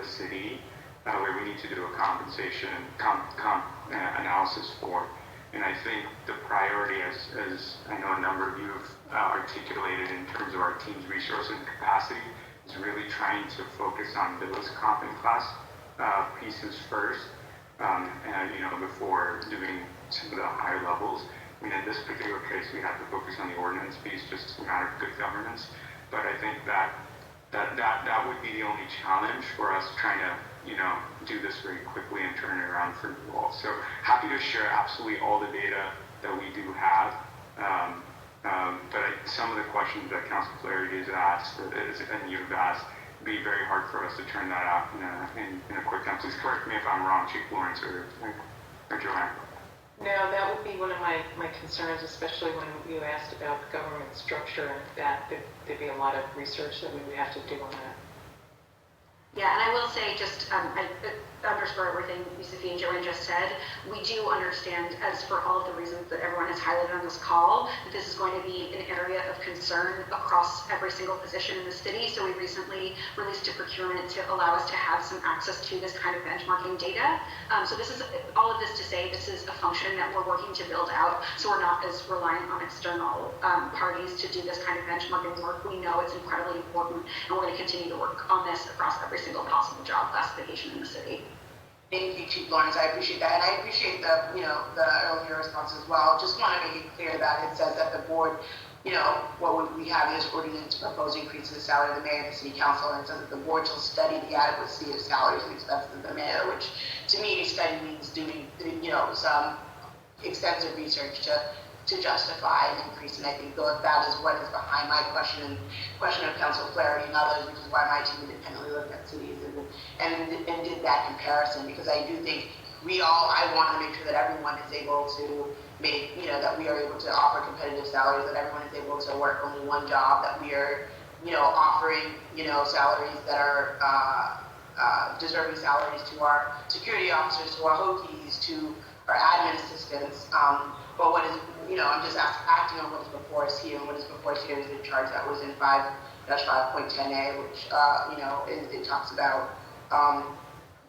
city where we need to do a compensation analysis for. And I think the priority, as I know a number of you have articulated in terms of our team's resources and capacity, is really trying to focus on those comp and class pieces first, and, you know, before doing some of the higher levels. I mean, in this particular case, we have to focus on the ordinance piece, just a matter of good governance. But I think that would be the only challenge for us trying to, you know, do this very quickly and turn it around for you all. So happy to share absolutely all the data that we do have. But some of the questions that Councilor Flaherty has asked, and you've asked, it'd be very hard for us to turn that out in a quick time. Please correct me if I'm wrong, Chief Lawrence or Joanne. No, that would be one of my concerns, especially when you asked about government structure, and that there'd be a lot of research that we would have to do on that. Yeah, and I will say, just I underscore everything Yusufi and Joanne just said. We do understand, as for all of the reasons that everyone has highlighted on this call, that this is going to be an area of concern across every single position in the city. So we recently released a procurement to allow us to have some access to this kind of benchmarking data. So this is all of this to say this is a function that we're working to build out. So we're not as reliant on external parties to do this kind of benchmarking work. We know it's incredibly important, and we're going to continue to work on this across every single possible job classification in the city. Thank you, Chief Lawrence. I appreciate that, and I appreciate the, you know, the earlier response as well. Just want to make it clear that it says that the board, you know, what we have is ordinance propose increase in the salary of the mayor and the city council, and it says that the board shall study the adequacy of salaries and expenses of the mayor, which to me, study means doing, you know, some extensive research to justify an increase. And I think that is what is behind my question of Councilor Flaherty and others, which is why my team independently looked at cities and did that comparison, because I do think I want to make sure that everyone is able to make, you know, that we are able to offer competitive salaries, that everyone is able to work only one job, that we are, you know, offering, you know, salaries that are deserving salaries to our security officers, to our hokies, to our admin assistants. But what is, you know, I'm just acting on what is before us here, and what is before us here is the charge that was in 5-5.10a, which, you know, it talks about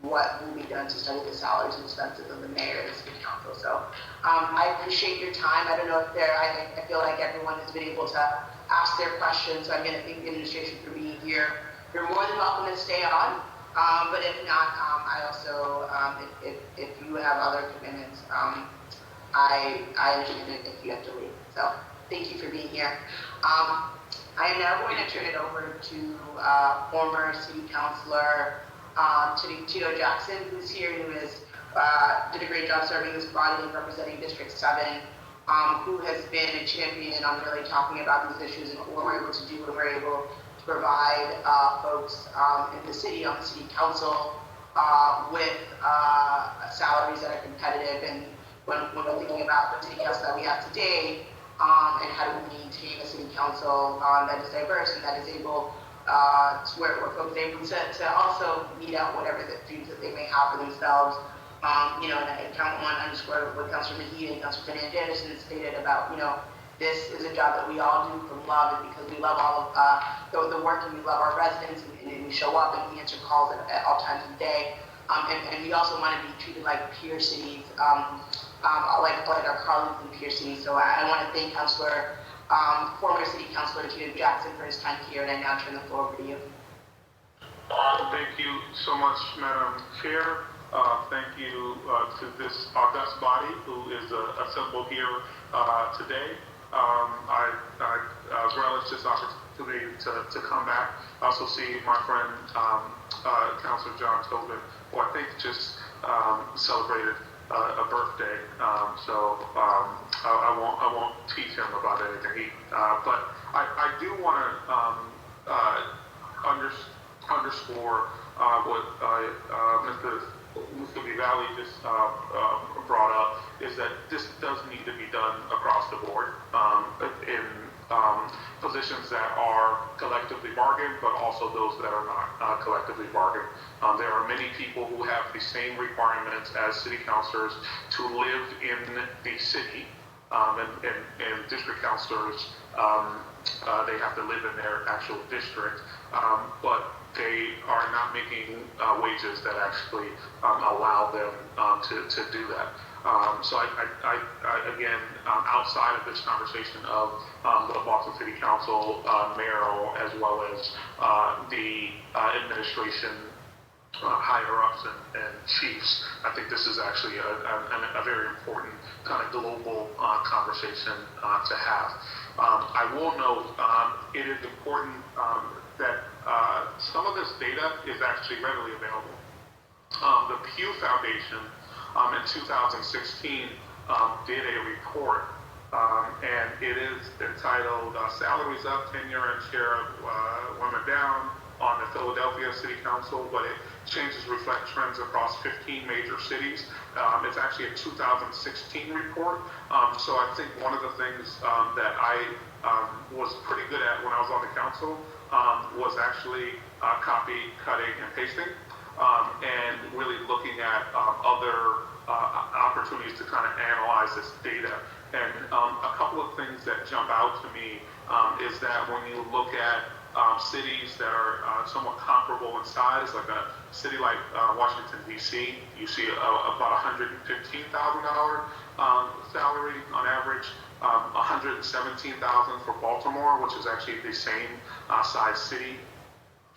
what will be done to study the salaries and expenses of the mayor and the city council. So I appreciate your time. I don't know if I feel like everyone has been able to ask their questions, so I'm going to thank the administration for being here. You're more than welcome to stay on, but if not, I also, if you have other commitments, I understand it if you have to leave. So thank you for being here. I am now going to turn it over to former city councilor Tito Jackson, who's here, who did a great job serving this body and representing District 7, who has been a champion on really talking about these issues and what we're able to do when we're able to provide folks in the city, on the city council, with salaries that are competitive. And when we're thinking about the city council that we have today, and how do we maintain a city council that is diverse and that is able where folks are able to also meet out whatever the dreams that they may have for themselves. You know, and I want to underscore what Councilor Mahid and Councilor Fernandez stated about, you know, this is a job that we all do from love, and because we love all of the work, and we love our residents, and we show up and we answer calls at all times of the day. and we also want to be treated like peer cities, like our colleagues in peer cities. So I want to thank former City Councilor Judith Jackson for his time here, and I now turn the floor over to you. Thank you so much, Madam Chair. Thank you to this august body who is assembled here today. I relish this opportunity to come back. I also see my friend, Councilor John Tobin, who I think just celebrated a birthday. So I won't teach him about anything. But I do want to underscore what Mr. Valley just brought up, is that this does need to be done across the board in positions that are collectively bargained, but also those that are not collectively bargained. There are many people who have the same requirements as city councilors to live in the city, and district councilors, they have to live in their actual district, but they are not making wages that actually allow them to do that. So I again, outside of this conversation of the Boston City Council, mayoral, as well as the administration, higher-ups and chiefs, I think this is actually a very important kind of global conversation to have. I will note it is important that some of this data is actually readily available. The Pew Foundation in 2016 did a report, and it is entitled Salaries Up, Tenure and Share of Women Down on the Philadelphia City Council, but it changes reflect trends across 15 major cities. It's actually a 2016 report, so I think one of the things that I was pretty good at when I was on the council was actually copy, cutting, and pasting, and really looking at other opportunities to kind of analyze this data. And a couple of things that jump out to me is that when you look at cities that are somewhat comparable in size, like a city like Washington, D.C., you see about $115,000 salary on average, $117,000 for Baltimore, which is actually the same size city.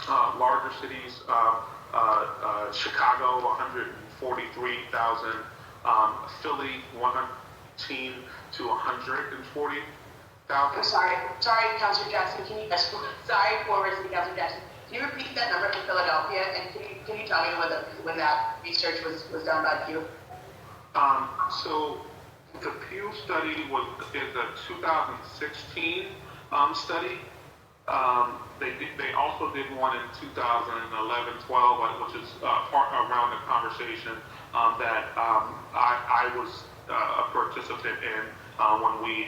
Larger cities, Chicago, $143,000, Philly, $118,000 to $140,000. I'm sorry, Councilor Jackson. Sorry, former City Councilor Jackson. Can you repeat that number for Philadelphia? And can you tell me when that research was done by Pew? So the Pew study is a 2016 study. They also did one in 2011-12, which is part around the conversation that I was a participant in when we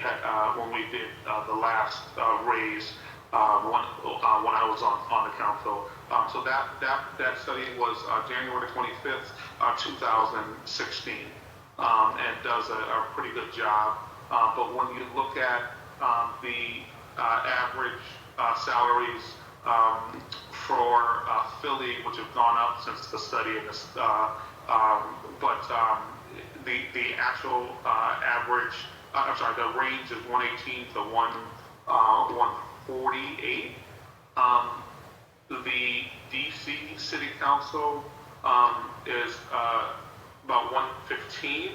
did the last raise when I was on the council. So that study was January 25th, 2016, and does a pretty good job. But when you look at the average salaries for Philly, which have gone up since the study, and this, but the actual average, the range is 118 to 148. The DC City Council is about 115.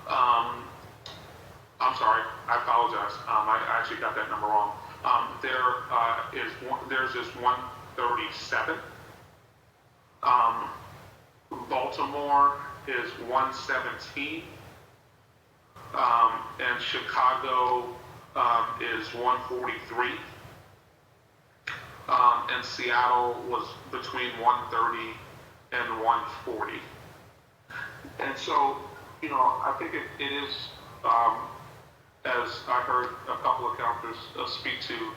I'm sorry, I apologize. I actually got that number wrong. There's just 137. Baltimore is 117. And Chicago is 143. And Seattle was between 130 and 140. And so, I think it is, as I heard a couple of councilors speak to,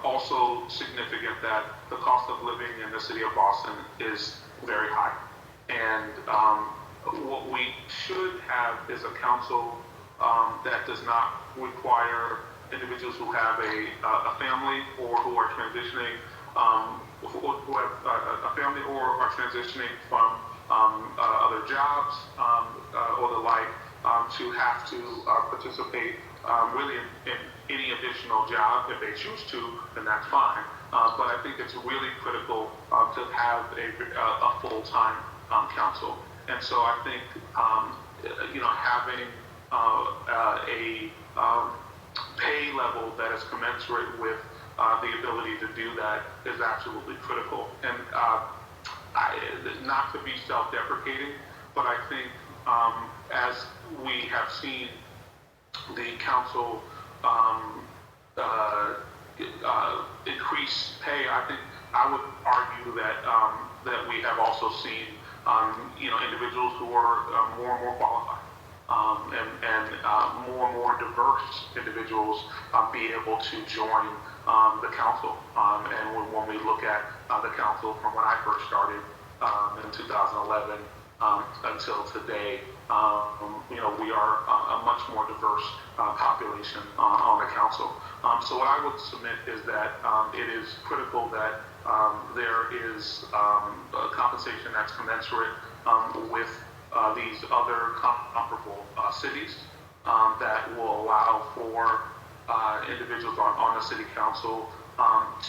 also significant that the cost of living in the city of Boston is very high. And what we should have is a council that does not require individuals who have a family or who are transitioning who have a family or are transitioning from other jobs or the like to have to participate really in any additional job. If they choose to, then that's fine. But I think it's really critical to have a full-time council. And so I think, having a pay level that is commensurate with the ability to do that is absolutely critical. And not to be self-deprecating, but I think as we have seen the council increase pay, I think I would argue that that we have also seen individuals who are more and more qualified and more diverse individuals be able to join the council. And when we look at the council from when I first started in 2011 until today, we are a much more diverse population on the council. So what I would submit is that it is critical that there is compensation that's commensurate with these other comparable cities that will allow for individuals on the city council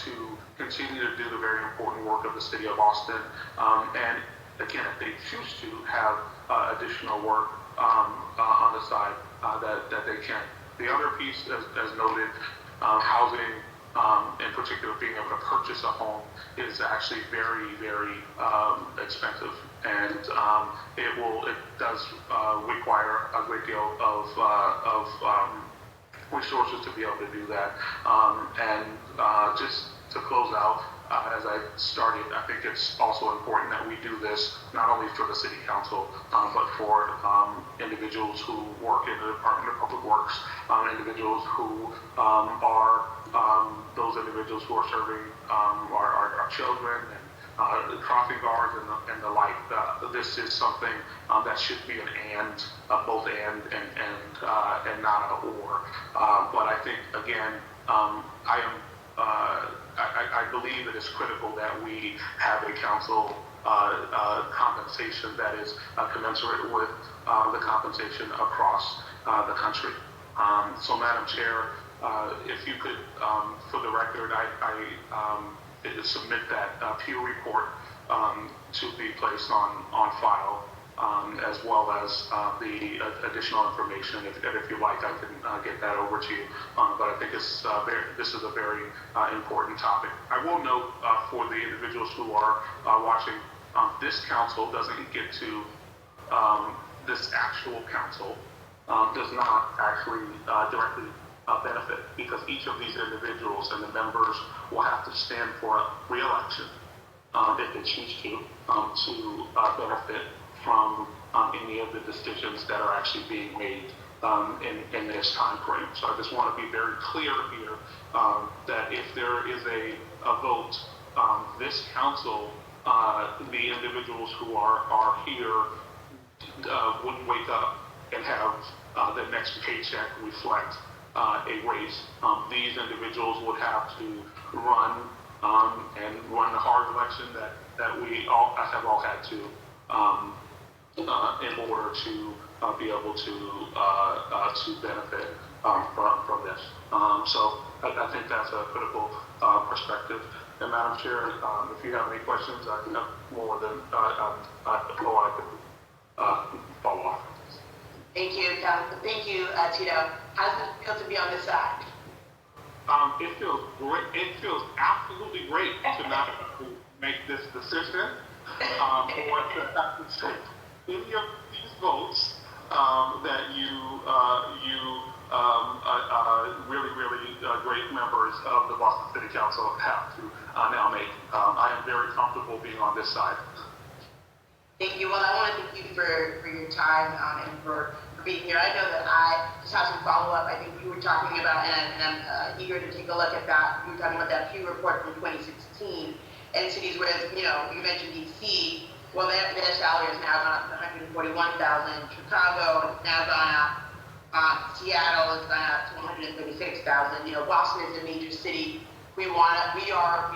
to continue to do the very important work of the city of Austin. And again, if they choose to have additional work on the side, that they can. The other piece, as noted, housing, in particular, being able to purchase a home is actually very, very expensive, and it does require a great deal of resources to be able to do that. And just to close out, as I started, I think it's also important that we do this not only for the city council, but for individuals who work in the Department of Public Works, individuals who are those individuals who are serving our children and crossing guards and the like. This is something that should be an and, both and not an or. But I think, again, I believe it is critical that we have a council compensation that is commensurate with the compensation across the country. So, Madam Chair, if you could, for the record, I submit that Pew report to be placed on file, as well as the additional information. If you like, I can get that over to you. But I think this is a very important topic. I will note for the individuals who are watching, this council doesn't get to, this actual council does not actually directly benefit, because each of these individuals and the members will have to stand for re-election if they choose to benefit from any of the decisions that are actually being made in this time frame. So I just want to be very clear here that if there is a vote, this council, the individuals who are here wouldn't wake up and have the next paycheck reflect a raise. These individuals would have to run and run the hard election that we all have all had to in order to be able to benefit from this. So I think that's a critical perspective. And Madam Chair, if you have any questions, I have more than I could follow up. Thank you, Tito. How does it feel to be on this side? It feels great. It feels absolutely great to not have to make this decision or to have to take any of these votes that you really great members of the Boston City Council have to now make. I am very comfortable being on this side. Thank you. Well, I want to thank you for your time and for being here. I know that I just have some follow-up. I think you were talking about, and I'm eager to take a look at that. You were talking about that Pew report from 2016, and cities where, you mentioned DC. Well, their salary has now gone up to $141,000. Chicago has now gone up. Seattle has gone up to $136,000. Boston is a major city we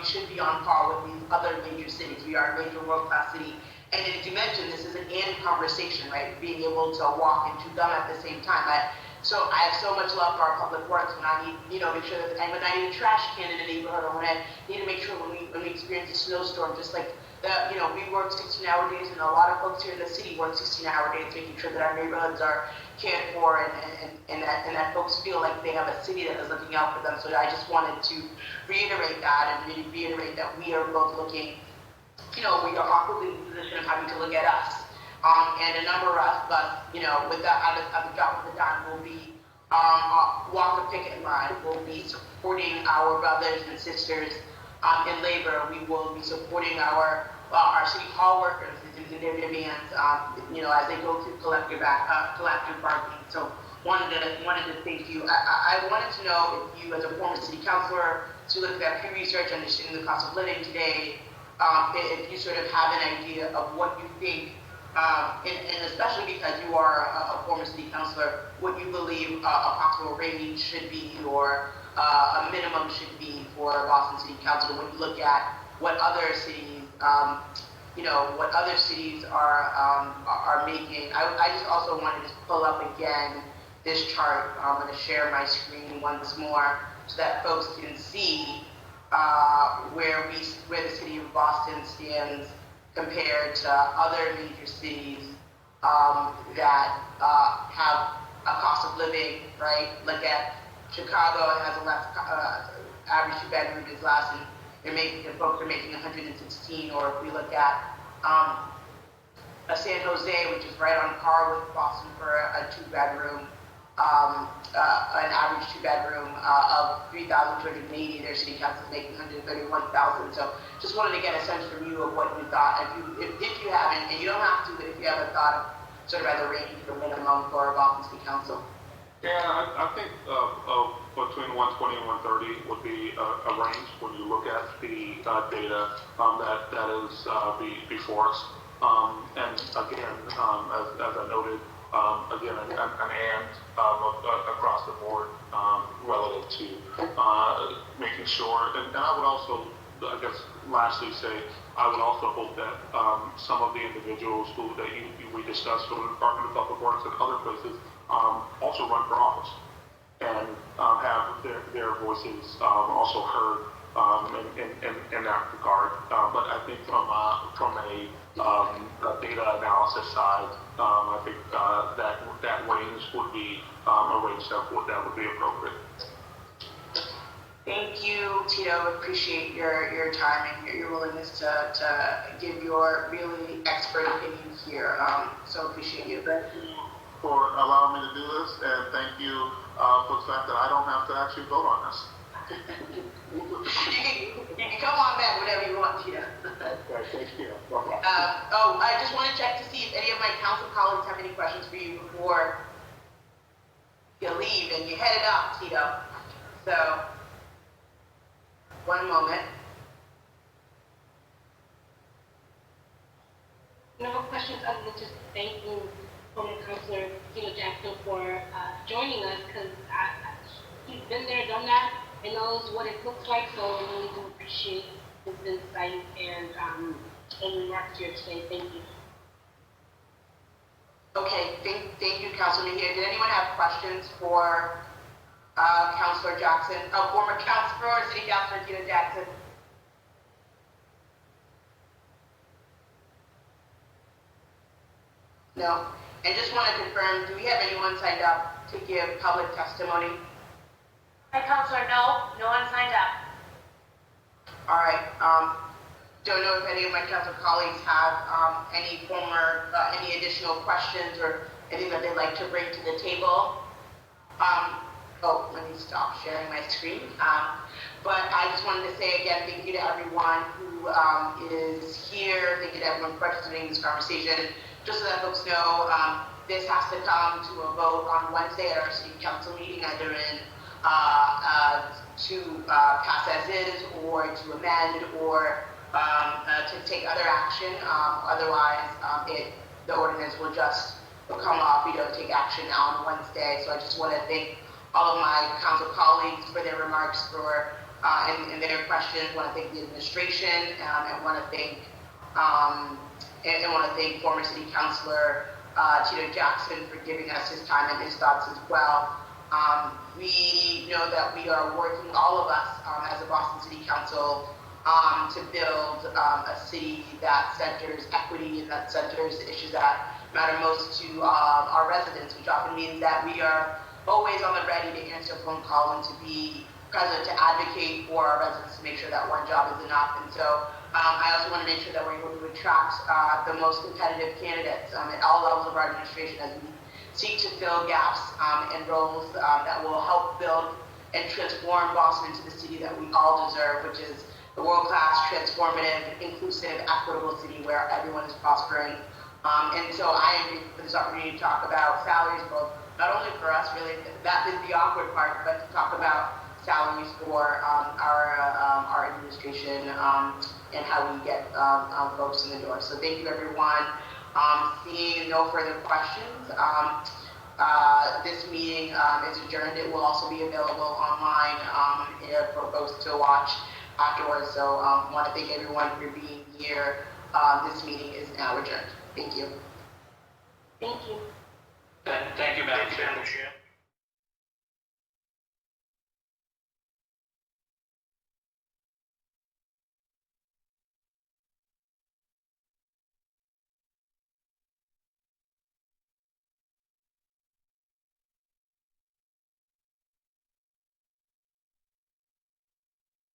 should be on par with these other major cities. We are a major world-class city. And as you mentioned, this is an and conversation, right? Being able to walk and chew gum at the same time. So I have so much love for our public works when I need, make sure that, and when I need a trash can in a neighborhood, or when I need to make sure when we experience a snowstorm, just like we work 16-hour days, and a lot of folks here in the city work 16-hour days, making sure that our neighborhoods are cared for and that folks feel like they have a city that is looking out for them. So I just wanted to reiterate that and really reiterate that we are both looking, we are awkwardly in the position of having to look at us. And a number of us, with that at the drop of the dime, will be walk the picket line. We'll be supporting our brothers and sisters in labor. We will be supporting our city hall workers in their demands, as they go through collective bargaining. So wanted to thank you. I wanted to know if you, as a former city councilor, to look at that Pew Research, understanding the cost of living today, if you sort of have an idea of what you think, and especially because you are a former city councilor, what you believe a possible range should be, or a minimum should be for Boston City Council when you look at what other cities, are making. I just also wanted to pull up again this chart. I'm going to share my screen once more so that folks can see where the city of Boston stands compared to other major cities that have a cost of living, right? Look at Chicago, it has a less average two-bedroom is less, and folks are making 116. Or if we look at San Jose, which is right on par with Boston for a two-bedroom, an average two-bedroom of $3,280. Their city council is making $131,000. So just wanted to get a sense from you of what you thought. If you haven't, and you don't have to, but if you haven't thought of sort of as a range or minimum for Boston City Council. Yeah, I think between 120 and 130 would be a range when you look at the data that is before us. And again, as I noted, again, an across the board relative to making sure, and I would also, I guess, lastly say, I would also hope that some of the individuals that we discussed from the Department of Public Works and other places also run for office and have their voices also heard in that regard. But I think from a data analysis side, I think that range would be a range that would be appropriate. Thank you, Tito. Appreciate your time and your willingness to give your really expert opinion here. So appreciate you. Thank you for allowing me to do this, and thank you for the fact that I don't have to actually vote on this. You can come on back whenever you want, Tito. Okay, thank you. I just want to check to see if any of my council colleagues have any questions for you before you leave and you headed up, Tito. So, one moment. No questions other than just thanking former Councilor Tito Jackson for joining us, because he's been there, done that, and knows what it looks like, so I really do appreciate his insight and remarks here today. Thank you. Okay, thank you, Councilor Mejia. Did anyone have questions for Councilor Jackson, former Councilor, City Councilor Tito Jackson? No. And just want to confirm, do we have anyone signed up to give public testimony? Hi, Councilor, no one signed up. All right. Don't know if any of my council colleagues have any additional questions or anything that they'd like to bring to the table. Let me stop sharing my screen. But I just wanted to say again, thank you to everyone who is here. Thank you to everyone participating in this conversation. Just so that folks know, this has to come to a vote on Wednesday at our city council meeting, either in to pass as is, or to amend, or to take other action. Otherwise, the ordinance will come off. We don't take action on Wednesday. So I just want to thank all of my council colleagues for their remarks, for and their questions. Want to thank the administration, and want to thank former City Councilor Tito Jackson for giving us his time and his thoughts as well. We know that we are working, all of us, as a Boston City Council, to build a city that centers equity and that centers the issues that matter most to our residents, which often means that we are always on the ready to answer a phone call and to be present to advocate for our residents to make sure that one job is enough. And so I also want to make sure that we're able to attract the most competitive candidates at all levels of our administration as we seek to fill gaps and roles that will help build and transform Boston into the city that we all deserve, which is the world-class, transformative, inclusive, equitable city where everyone is prospering. And so I am grateful for this opportunity to talk about salaries, both not only for us, really, that is the awkward part, but to talk about salaries for our administration and how we get folks in the door. So thank you, everyone. Seeing no further questions, this meeting is adjourned. It will also be available online for folks to watch afterwards. So I want to thank everyone for being here. This meeting is now adjourned. Thank you. Thank you. Thank you, Madam Thank you, Madam Chair.